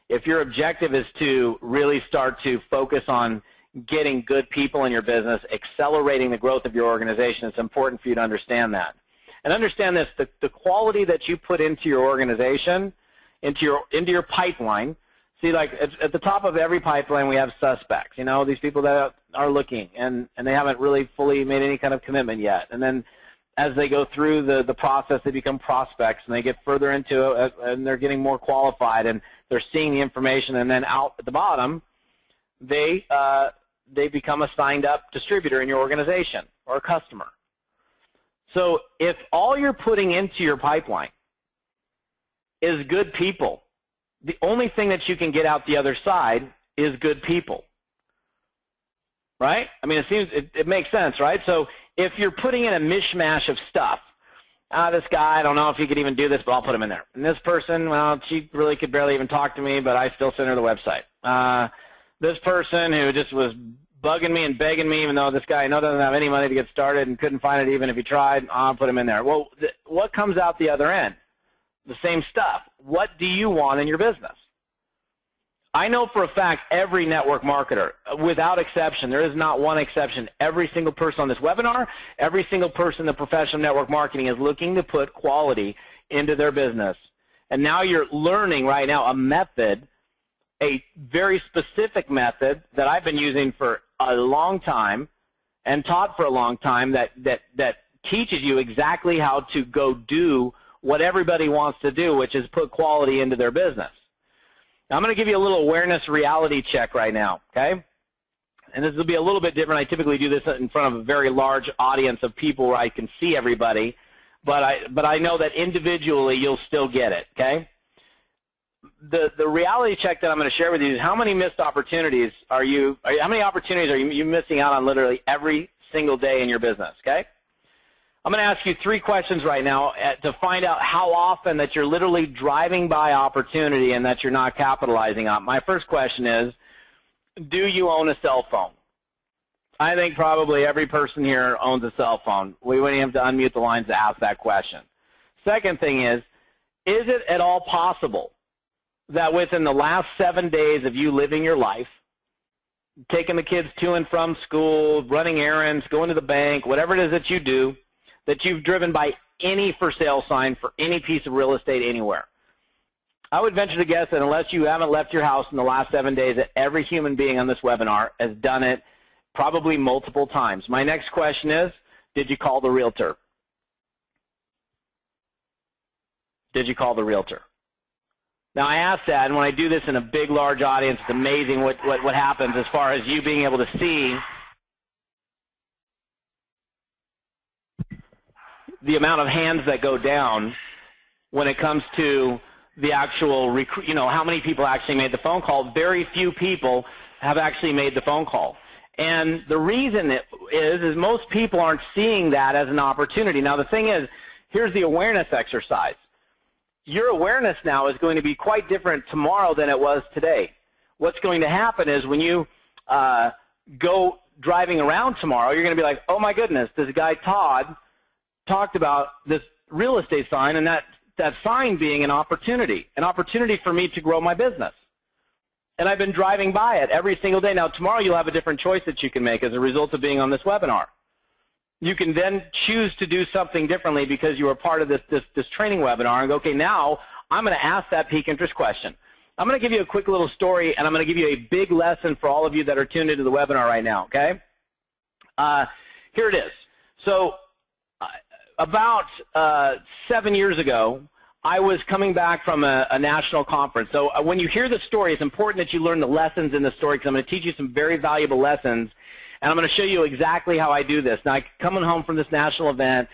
if your objective is to really start to focus on getting good people in your business, accelerating the growth of your organization, it's important for you to understand that. And understand this, the quality that you put into your organization, into your pipeline. See, like at the top of every pipeline we have suspects, these people that are looking and they haven't really fully made any kind of commitment yet. And then as they go through the process, they become prospects and they get further into it and they're getting more qualified and they're seeing the information, and then out at the bottom they become a signed up distributor in your organization or a customer. So if all you're putting into your pipeline is good people, the only thing that you can get out the other side is good people, right? I mean, it makes sense, right? So if you're putting in a mishmash of stuff, this guy, I don't know if he could even do this, but I'll put him in there. And this person, well, she really could barely even talk to me, but I still sent her the website. This person who just was bugging me and begging me, even though this guy I know doesn't have any money to get started and couldn't find it even if he tried, I'll put him in there. Well, what comes out the other end? The same stuff. What do you want in your business? I know for a fact every network marketer, without exception, there is not one exception, every single person on this webinar, every single person in the professional network marketing is looking to put quality into their business. And now you're learning right now a method, a very specific method that I've been using for a long time and taught for a long time that teaches you exactly how to go do what everybody wants to do, which is put quality into their business. Now, I'm going to give you a little awareness reality check right now, okay? And this will be a little bit different. I typically do this in front of a very large audience of people where I can see everybody, but I know that individually you'll still get it, okay? The reality check that I'm going to share with you is how many missed opportunities how many opportunities are you missing out on literally every single day in your business, okay? I'm going to ask you 3 questions right now to find out how often that you're literally driving by opportunity and that you're not capitalizing on. My first question is, do you own a cell phone? I think probably every person here owns a cell phone. We wouldn't have to unmute the lines to ask that question. Second thing is it at all possible that within the last 7 days of you living your life, taking the kids to and from school, running errands, going to the bank, whatever it is that you do, that you've driven by any for sale sign for any piece of real estate anywhere? I would venture to guess that unless you haven't left your house in the last 7 days, that every human being on this webinar has done it probably multiple times. My next question is, did you call the realtor? Did you call the realtor? Now, I ask that, and when I do this in a big, large audience, it's amazing what happens as far as you being able to see the amount of hands that go down when it comes to the actual, how many people actually made the phone call. Very few people have actually made the phone call. And the reason is most people aren't seeing that as an opportunity. Now, the thing is, here's the awareness exercise. Your awareness now is going to be quite different tomorrow than it was today. What's going to happen is when you go driving around tomorrow, you're going to be like, oh my goodness, this guy Todd talked about this real estate sign, and that sign being an opportunity for me to grow my business. And I've been driving by it every single day. Now, tomorrow you'll have a different choice that you can make as a result of being on this webinar. You can then choose to do something differently because you are part of this training webinar and go, okay, now I'm going to ask that peak interest question. I'm going to give you a quick little story, and I'm going to give you a big lesson for all of you that are tuned into the webinar right now, okay? Here it is. So about 7 years ago, I was coming back from a national conference. So when you hear the story, it's important that you learn the lessons in the story because I'm going to teach you some very valuable lessons. And I'm going to show you exactly how I do this. Now, coming home from this national event,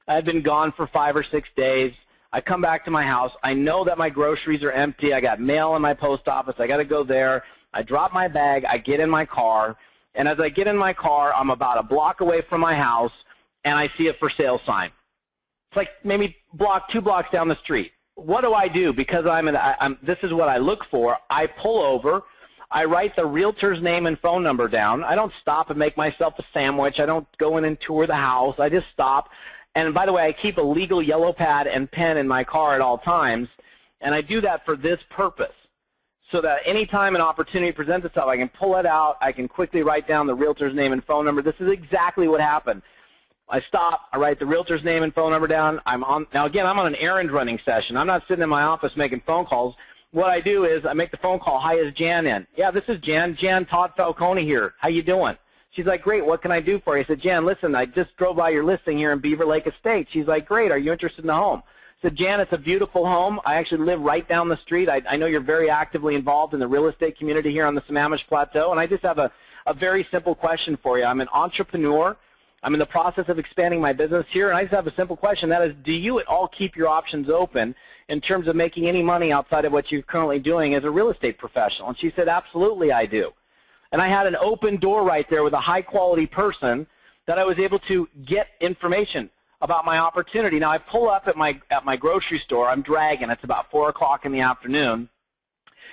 I've been gone for 5 or 6 days. I come back to my house. I know that my groceries are empty. I got mail in my post office. I got to go there. I drop my bag. I get in my car. And as I get in my car, I'm about a block away from my house, and I see a for sale sign. It's like maybe 2 blocks down the street. What do I do? Because this is what I look for. I pull over. I write the realtor's name and phone number down. I don't stop and make myself a sandwich. I don't go in and tour the house. I just stop. And by the way, I keep a legal yellow pad and pen in my car at all times. And I do that for this purpose, so that anytime an opportunity presents itself, I can pull it out. I can quickly write down the realtor's name and phone number. This is exactly what happened. I stop. I write the realtor's name and phone number down. Now, again, I'm on an errand running session. I'm not sitting in my office making phone calls. What I do is I make the phone call. Hi, is Jan in? Yeah, this is Jan. Jan, Todd Falcone here. How you doing? She's like, great. What can I do for you? I said, Jan, listen, I just drove by your listing here in Beaver Lake Estates. She's like, great. Are you interested in the home? I said, Jan, it's a beautiful home. I actually live right down the street. I know you're very actively involved in the real estate community here on the Sammamish Plateau, and I just have a very simple question for you. I'm an entrepreneur. I'm in the process of expanding my business here, and I just have a simple question. That is, do you at all keep your options open in terms of making any money outside of what you're currently doing as a real estate professional? And she said, absolutely, I do. And I had an open door right there with a high-quality person that I was able to get information about my opportunity. Now, I pull up at my grocery store. I'm dragging. It's about 4 o'clock in the afternoon,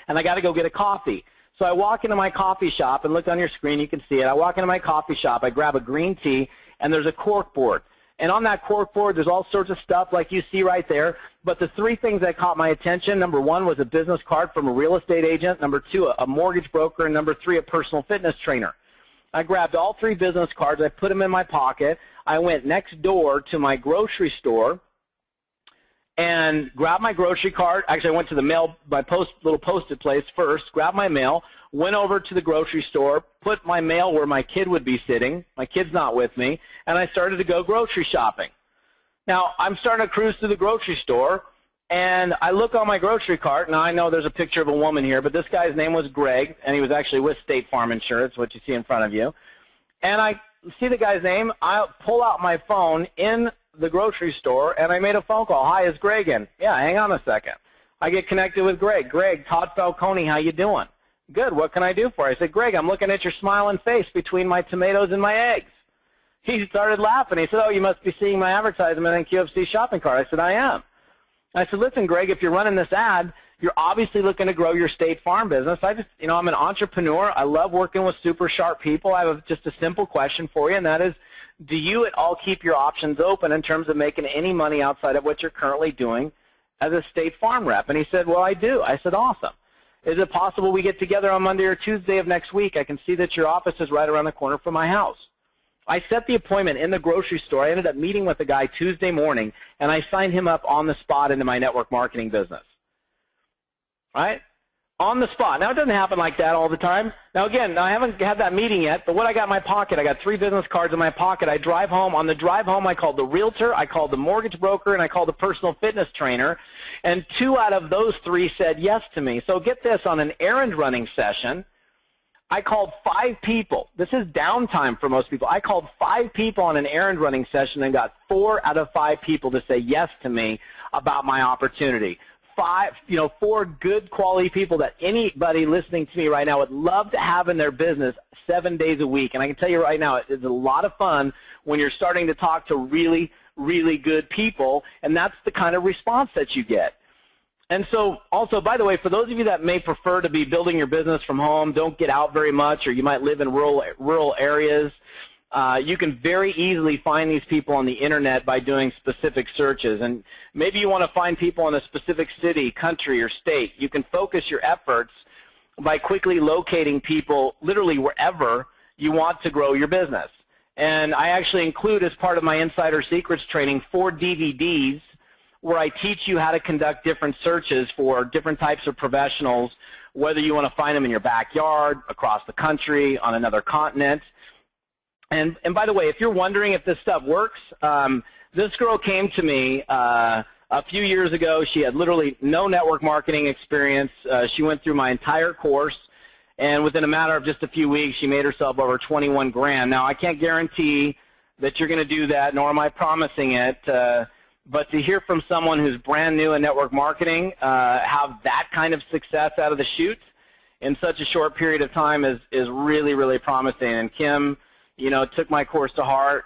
and I got to go get a coffee. So I walk into my coffee shop, and look on your screen, you can see it. I walk into my coffee shop, I grab a green tea, and there's a cork board. And on that cork board, there's all sorts of stuff like you see right there. But the 3 things that caught my attention, number 1 was a business card from a real estate agent, number 2, a mortgage broker, and number 3, a personal fitness trainer. I grabbed all 3 business cards, I put them in my pocket, I went next door to my grocery store, and grabbed my grocery cart. Actually, I went to the mail, my little post-it place first, grabbed my mail, went over to the grocery store, put my mail where my kid would be sitting. My kid's not with me, and I started to go grocery shopping. Now, I'm starting to cruise through the grocery store, and I look on my grocery cart. Now, I know there's a picture of a woman here, but this guy's name was Greg, and he was actually with State Farm Insurance, what you see in front of you. And I see the guy's name. I pull out my phone in the grocery store, and I made a phone call. Hi, is Greg in? Yeah, hang on a second. I get connected with Greg. Greg, Todd Falcone, how you doing? Good, what can I do for you? I said, Greg, I'm looking at your smiling face between my tomatoes and my eggs. He started laughing. He said, oh, you must be seeing my advertisement in QFC shopping cart. I said, I am. I said, listen, Greg, if you're running this ad, You're obviously looking to grow your State Farm business. I'm an entrepreneur. I love working with super sharp people. I have just a simple question for you, and that is, do you at all keep your options open in terms of making any money outside of what you're currently doing as a State Farm rep? And he said, well, I do. I said, awesome. Is it possible we get together on Monday or Tuesday of next week? I can see that your office is right around the corner from my house. I set the appointment in the grocery store. I ended up meeting with the guy Tuesday morning, and I signed him up on the spot into my network marketing business. Right? On the spot. Now, it doesn't happen like that all the time. Now, again, I haven't had that meeting yet, but what I got in my pocket, I got 3 business cards in my pocket. I drive home. On the drive home, I called the realtor, I called the mortgage broker, and I called the personal fitness trainer, and 2 out of those 3 said yes to me. So get this, on an errand running session, I called 5 people. This is downtime for most people. I called 5 people on an errand running session and got 4 out of 5 people to say yes to me about my opportunity. 4 good quality people that anybody listening to me right now would love to have in their business 7 days a week. And I can tell you right now, it's a lot of fun when you're starting to talk to really, really good people, and that's the kind of response that you get. And so also, by the way, for those of you that may prefer to be building your business from home, don't get out very much, or you might live in rural areas, you can very easily find these people on the internet by doing specific searches. And maybe you want to find people in a specific city, country, or state. You can focus your efforts by quickly locating people literally wherever you want to grow your business. And I actually include, as part of my Insider Secrets training, 4 DVDs where I teach you how to conduct different searches for different types of professionals, whether you want to find them in your backyard, across the country, on another continent. And by the way, if you're wondering if this stuff works, this girl came to me a few years ago. She had literally no network marketing experience. She went through my entire course, and within a matter of just a few weeks, she made herself over 21 grand. Now, I can't guarantee that you're going to do that, nor am I promising it, but to hear from someone who's brand new in network marketing have that kind of success out of the chute in such a short period of time is really, really promising. And Kim, took my course to heart,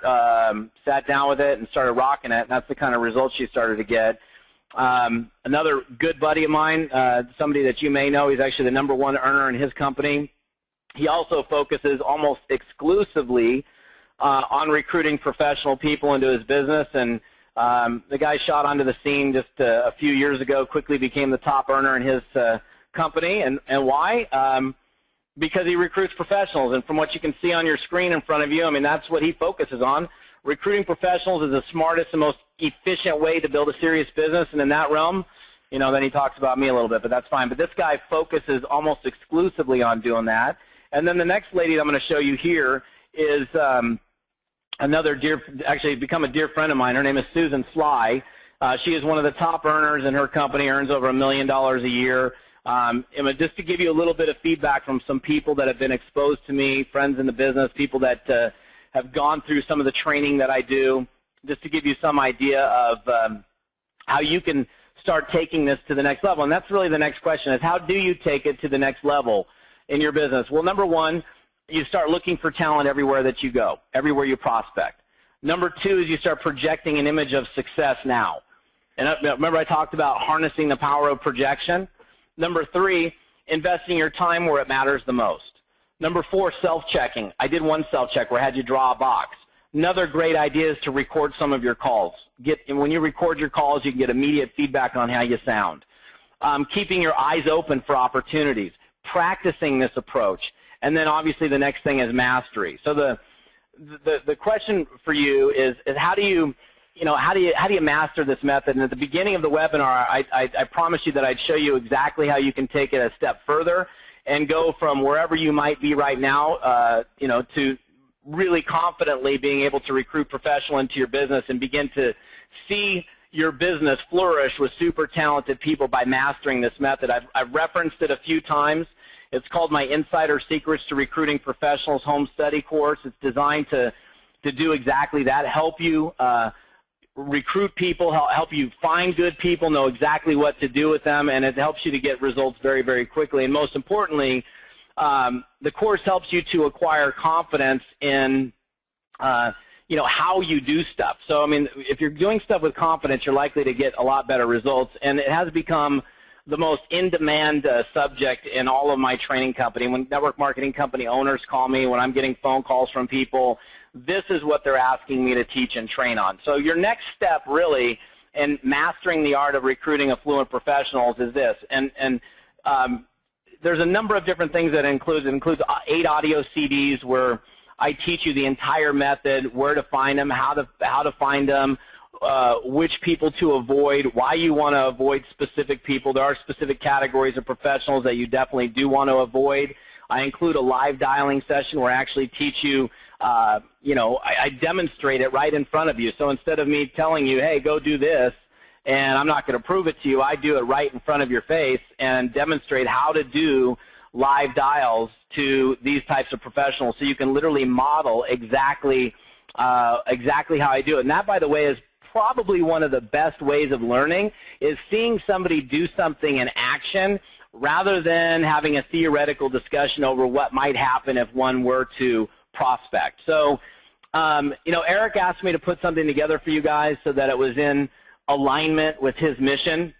sat down with it, and started rocking it, and that's the kind of results she started to get. Another good buddy of mine, somebody that you may know, he's actually the #1 earner in his company. He also focuses almost exclusively on recruiting professional people into his business, and the guy shot onto the scene just a few years ago, quickly became the top earner in his company. And why? Because he recruits professionals, and from what you can see on your screen in front of you, I mean, that's what he focuses on. Recruiting professionals is the smartest and most efficient way to build a serious business, and in that realm, then he talks about me a little bit, but that's fine. But this guy focuses almost exclusively on doing that. And then the next lady that I'm going to show you here is another actually become a dear friend of mine. Her name is Susan Sly. She is one of the top earners in her company, earns over $1 million a year. Just to give you a little bit of feedback from some people that have been exposed to me, friends in the business, people that have gone through some of the training that I do, just to give you some idea of how you can start taking this to the next level. And that's really the next question, is how do you take it to the next level in your business? Well, #1, you start looking for talent everywhere that you go, everywhere you prospect. #2 is you start projecting an image of success now. And remember I talked about harnessing the power of projection? #3, investing your time where it matters the most. #4, self-checking. I did one self-check where I had you draw a box. Another great idea is to record some of your calls. When you record your calls, you can get immediate feedback on how you sound. Keeping your eyes open for opportunities. Practicing this approach. And then obviously the next thing is mastery. So the question for you is how do you master this method? And at the beginning of the webinar, I promised you that I'd show you exactly how you can take it a step further and go from wherever you might be right now, to really confidently being able to recruit professional into your business and begin to see your business flourish with super talented people by mastering this method. I've referenced it a few times. It's called my Insider Secrets to Recruiting Professionals Home Study course. It's designed to do exactly that, help you recruit people, help you find good people, know exactly what to do with them, and it helps you to get results very, very quickly. And most importantly, the course helps you to acquire confidence in how you do stuff. So, I mean, if you're doing stuff with confidence, you're likely to get a lot better results. And it has become the most in-demand subject in all of my training company. When network marketing company owners call me, when I'm getting phone calls from people, this is what they're asking me to teach and train on. So your next step really in mastering the art of recruiting affluent professionals is this. And there's a number of different things that it includes. It includes 8 audio CDs where I teach you the entire method, where to find them, how to find them, which people to avoid, why you want to avoid specific people. There are specific categories of professionals that you definitely do want to avoid. I include a live dialing session where I actually teach you, I demonstrate it right in front of you. So instead of me telling you, hey, go do this, and I'm not going to prove it to you, I do it right in front of your face and demonstrate how to do live dials to these types of professionals so you can literally model exactly how I do it. And that, by the way, is probably one of the best ways of learning, is seeing somebody do something in action rather than having a theoretical discussion over what might happen if one were to prospect. So, Eric asked me to put something together for you guys so that it was in alignment with his mission,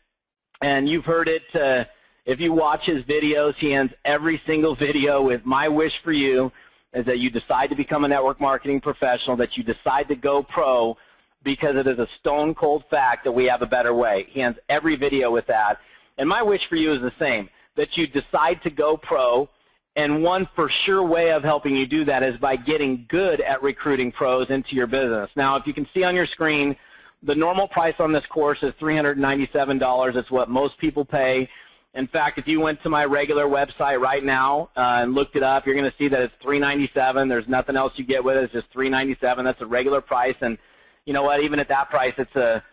and you've heard it. If you watch his videos, he ends every single video with, my wish for you is that you decide to become a network marketing professional, that you decide to go pro, because it is a stone cold fact that we have a better way. He ends every video with that. And my wish for you is the same, that you decide to go pro, and one for sure way of helping you do that is by getting good at recruiting pros into your business. Now, if you can see on your screen, the normal price on this course is $397. It's what most people pay. In fact, if you went to my regular website right now and looked it up, you're going to see that it's $397. There's nothing else you get with it. It's just $397. That's a regular price, and you know what? Even at that price, it's a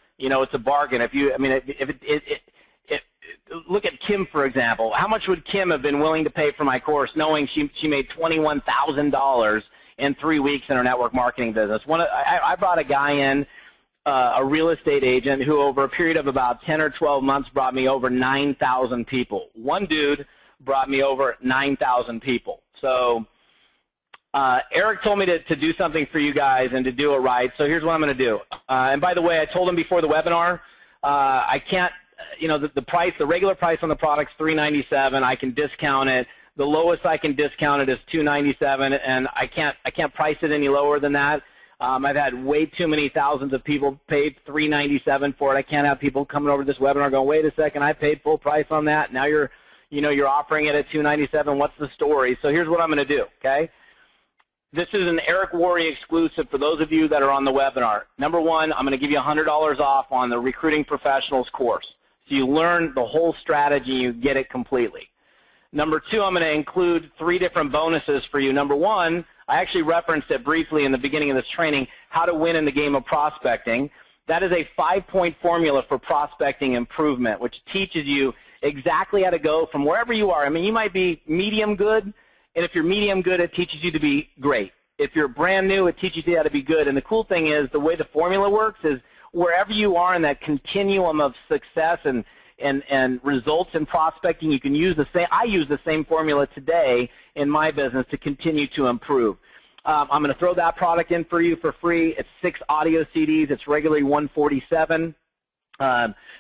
bargain. Look at Kim, for example. How much would Kim have been willing to pay for my course, knowing she made $21,000 in 3 weeks in her network marketing business? I brought a guy in, a real estate agent, who over a period of about 10 or 12 months brought me over 9,000 people. One dude brought me over 9,000 people. So Eric told me to do something for you guys and to do it right. So here's what I'm going to do. And by the way, I told him before the webinar, I can't, the regular price on the product's $397. I can discount it. The lowest I can discount it is $297, and I can't price it any lower than that. I've had way too many thousands of people paid $397 for it. I can't have people coming over to this webinar going, wait a second, I paid full price on that. Now you're offering it at $297. What's the story? So here's what I'm going to do, okay? This is an Eric Worre exclusive for those of you that are on the webinar. Number one, I'm going to give you $100 off on the Recruiting Professionals course. So you learn the whole strategy, you get it completely. Number two, I'm going to include 3 different bonuses for you. Number one, I actually referenced it briefly in the beginning of this training, how to win in the game of prospecting. That is a 5-point formula for prospecting improvement, which teaches you exactly how to go from wherever you are. I mean, you might be medium good, and if you're medium good, it teaches you to be great. If you're brand new, it teaches you how to be good. And the cool thing is, the way the formula works is wherever you are in that continuum of success and results in prospecting, you can use the same. I use the same formula today in my business to continue to improve. I'm going to throw that product in for you for free. It's 6 audio CDs. It's regularly $147.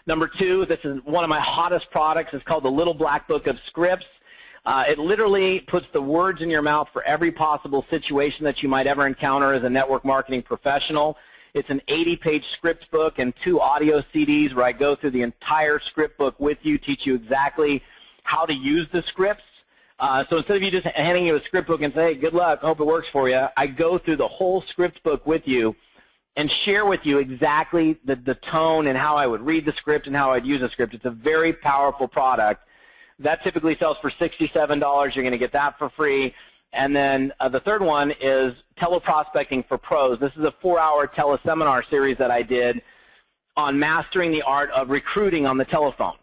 Number two, this is one of my hottest products. It's called the Little Black Book of Scripts. It literally puts the words in your mouth for every possible situation that you might ever encounter as a network marketing professional. It's an 80-page script book and 2 audio CDs where I go through the entire script book with you, teach you exactly how to use the scripts. So instead of you just handing you a script book and say, hey, good luck, hope it works for you, I go through the whole script book with you and share with you exactly the tone and how I would read the script and how I'd use the script. It's a very powerful product. That typically sells for $67. You're going to get that for free. And then the third one is Teleprospecting for Pros. This is a 4-hour teleseminar series that I did on mastering the art of recruiting on the telephone.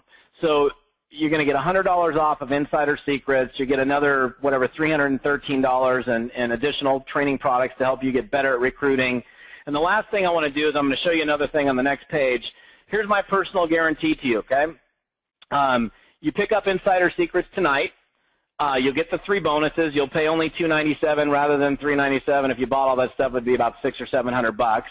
So you're going to get $100 off of Insider Secrets. You get another, whatever, $313 in additional training products to help you get better at recruiting. And the last thing I want to do is I'm going to show you another thing on the next page. Here's my personal guarantee to you, okay? You pick up Insider Secrets tonight. You'll get the 3 bonuses. You'll pay only $297 rather than $397. If you bought all that stuff, it would be about $600 or $700.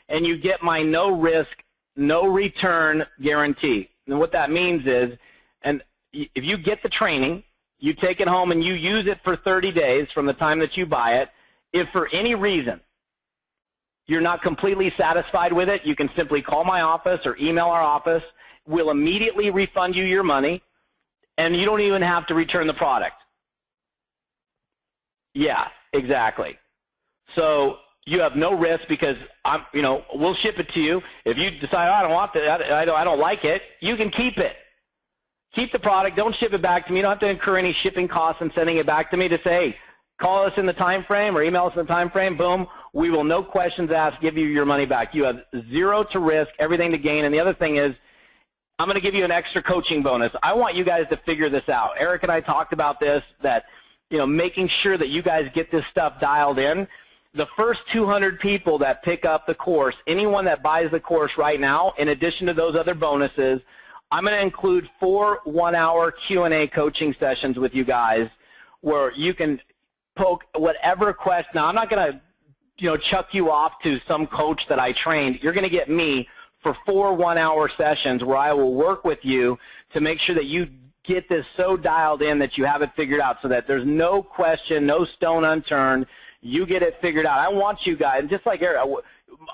And you get my no risk, no return guarantee. And what that means is And if you get the training, you take it home and you use it for 30 days from the time that you buy it. If for any reason you're not completely satisfied with it, you can simply call my office or email our office. We'll immediately refund you your money, and you don't even have to return the product. Yeah, exactly. So you have no risk because we'll ship it to you. If you decide, oh, I don't want that, I don't like it, you can keep it. Keep the product. Don't ship it back to me. You don't have to incur any shipping costs in sending it back to me to say, hey, call us in the time frame or email us in the time frame. Boom. We will, no questions asked, give you your money back. You have zero to risk, everything to gain. And the other thing is, I'm going to give you an extra coaching bonus. I want you guys to figure this out. Eric and I talked about this, that making sure that you guys get this stuff dialed in. The first 200 people that pick up the course, anyone that buys the course right now, in addition to those other bonuses, I'm going to include 4 one-hour Q&A coaching sessions with you guys where you can poke whatever question. Now, I'm not going to chuck you off to some coach that I trained. You're going to get me for 4 one-hour sessions where I will work with you to make sure that you get this so dialed in that you have it figured out so that there's no question, no stone unturned. You get it figured out. I want you guys, just like Eric,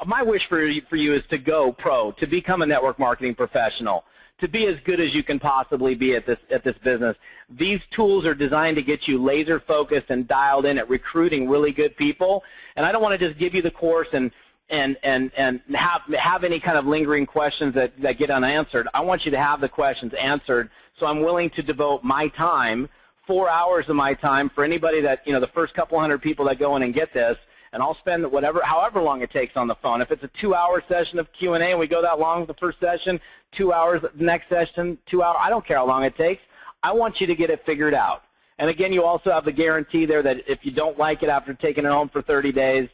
my wish for you is to go pro, to become a network marketing professional, to be as good as you can possibly be at this business. These tools are designed to get you laser focused and dialed in at recruiting really good people. And I don't want to just give you the course and have any kind of lingering questions that get unanswered. I want you to have the questions answered. So I'm willing to devote my time, 4 hours of my time, for anybody that, the first couple hundred people that go in and get this, and I'll spend however long it takes on the phone. If it's a 2-hour session of Q&A and we go that long the first session, 2 hours the next session, 2 hours, I don't care how long it takes. I want you to get it figured out. And again, you also have the guarantee there that if you don't like it after taking it home for 30 days,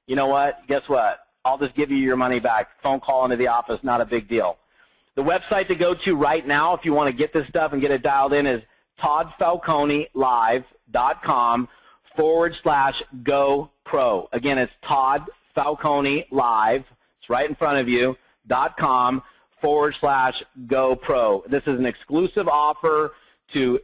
you know what? Guess what? I'll just give you your money back. Phone call into the office, not a big deal. The website to go to right now if you want to get this stuff and get it dialed in is toddfalconelive.com/GoPro. Again, it's toddfalconelive, it's right in front of you, .com/GoPro. This is an exclusive offer to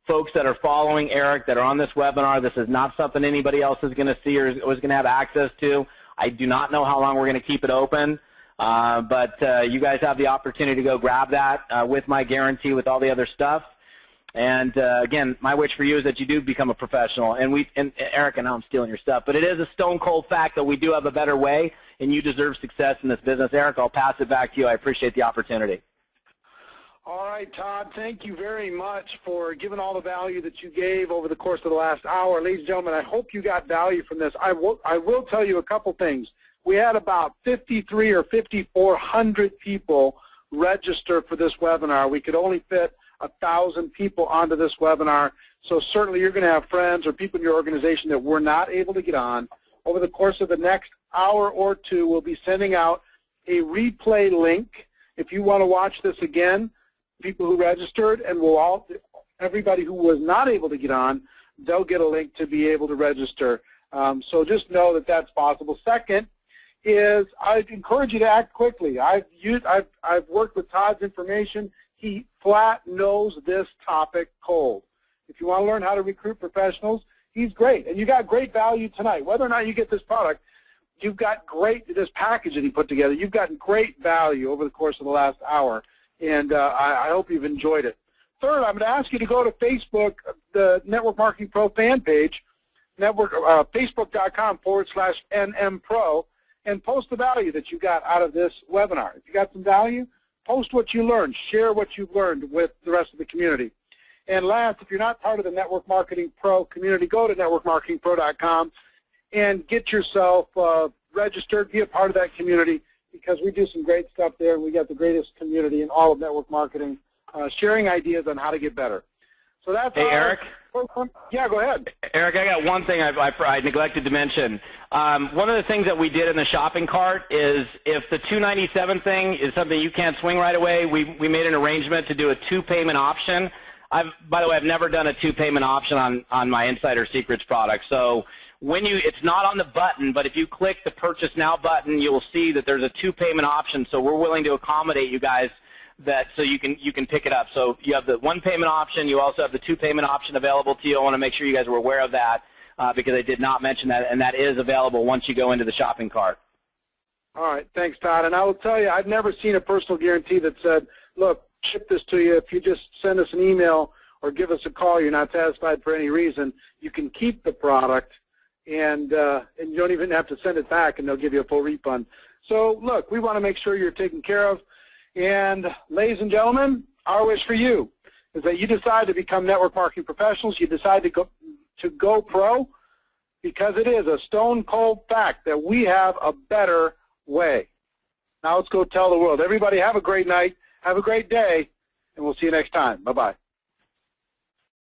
folks that are following Eric, that are on this webinar. This is not something anybody else is going to see or is going to have access to. I do not know how long we're going to keep it open, but you guys have the opportunity to go grab that with my guarantee, with all the other stuff. And again, my wish for you is that you do become a professional. And Eric, I know I'm stealing your stuff, but it is a stone cold fact that we do have a better way, and you deserve success in this business. Eric, I'll pass it back to you. I appreciate the opportunity. All right, Todd, thank you very much for giving all the value that you gave over the course of the last hour. Ladies and gentlemen, I hope you got value from this. I will tell you a couple things. We had about 53 or 5,400 people register for this webinar. We could only fit 1,000 people onto this webinar, so certainly you're going to have friends or people in your organization that were not able to get on. Over the course of the next hour or two, we'll be sending out a replay link. If you want to watch this again, people who registered, and everybody who was not able to get on, they'll get a link to be able to register. So just know that that's possible. Second is I'd encourage you to act quickly. I've worked with Todd's information. He flat knows this topic cold. If you want to learn how to recruit professionals, he's great. And you got great value tonight. Whether or not you get this product, you've got this package that he put together. You've gotten great value over the course of the last hour. And I hope you've enjoyed it. Third, I'm going to ask you to go to Facebook, the Network Marketing Pro fan page, facebook.com/NMPro, and post the value that you got out of this webinar. If you got some value, post what you learned. Share what you've learned with the rest of the community. And last, if you're not part of the Network Marketing Pro community, go to networkmarketingpro.com and get yourself registered, be a part of that community, because we do some great stuff there, and we got the greatest community in all of network marketing, sharing ideas on how to get better. So that's Hey, Eric? Yeah, go ahead. Eric, I got one thing I neglected to mention. One of the things that we did in the shopping cart is if the $297 thing is something you can't swing right away, we made an arrangement to do a 2-payment option. By the way, I've never done a 2-payment option on my Insider Secrets product. So it's not on the button, but if you click the Purchase Now button, you will see that there's a 2-payment option. So we're willing to accommodate you guys so you can pick it up. So you have the one payment option. You also have the two payment option available to you. I want to make sure you guys were aware of that because I did not mention that, and that is available once you go into the shopping cart. All right, thanks, Todd. And I will tell you, I've never seen a personal guarantee that said, look, ship this to you. If you just send us an email or give us a call, you're not satisfied for any reason, you can keep the product, and you don't even have to send it back, and they'll give you a full refund. So, look, we want to make sure you're taken care of. And, ladies and gentlemen, our wish for you is that you decide to become network marketing professionals. You decide to go pro, because it is a stone-cold fact that we have a better way. Now let's go tell the world. Everybody have a great night, have a great day, and we'll see you next time. Bye-bye.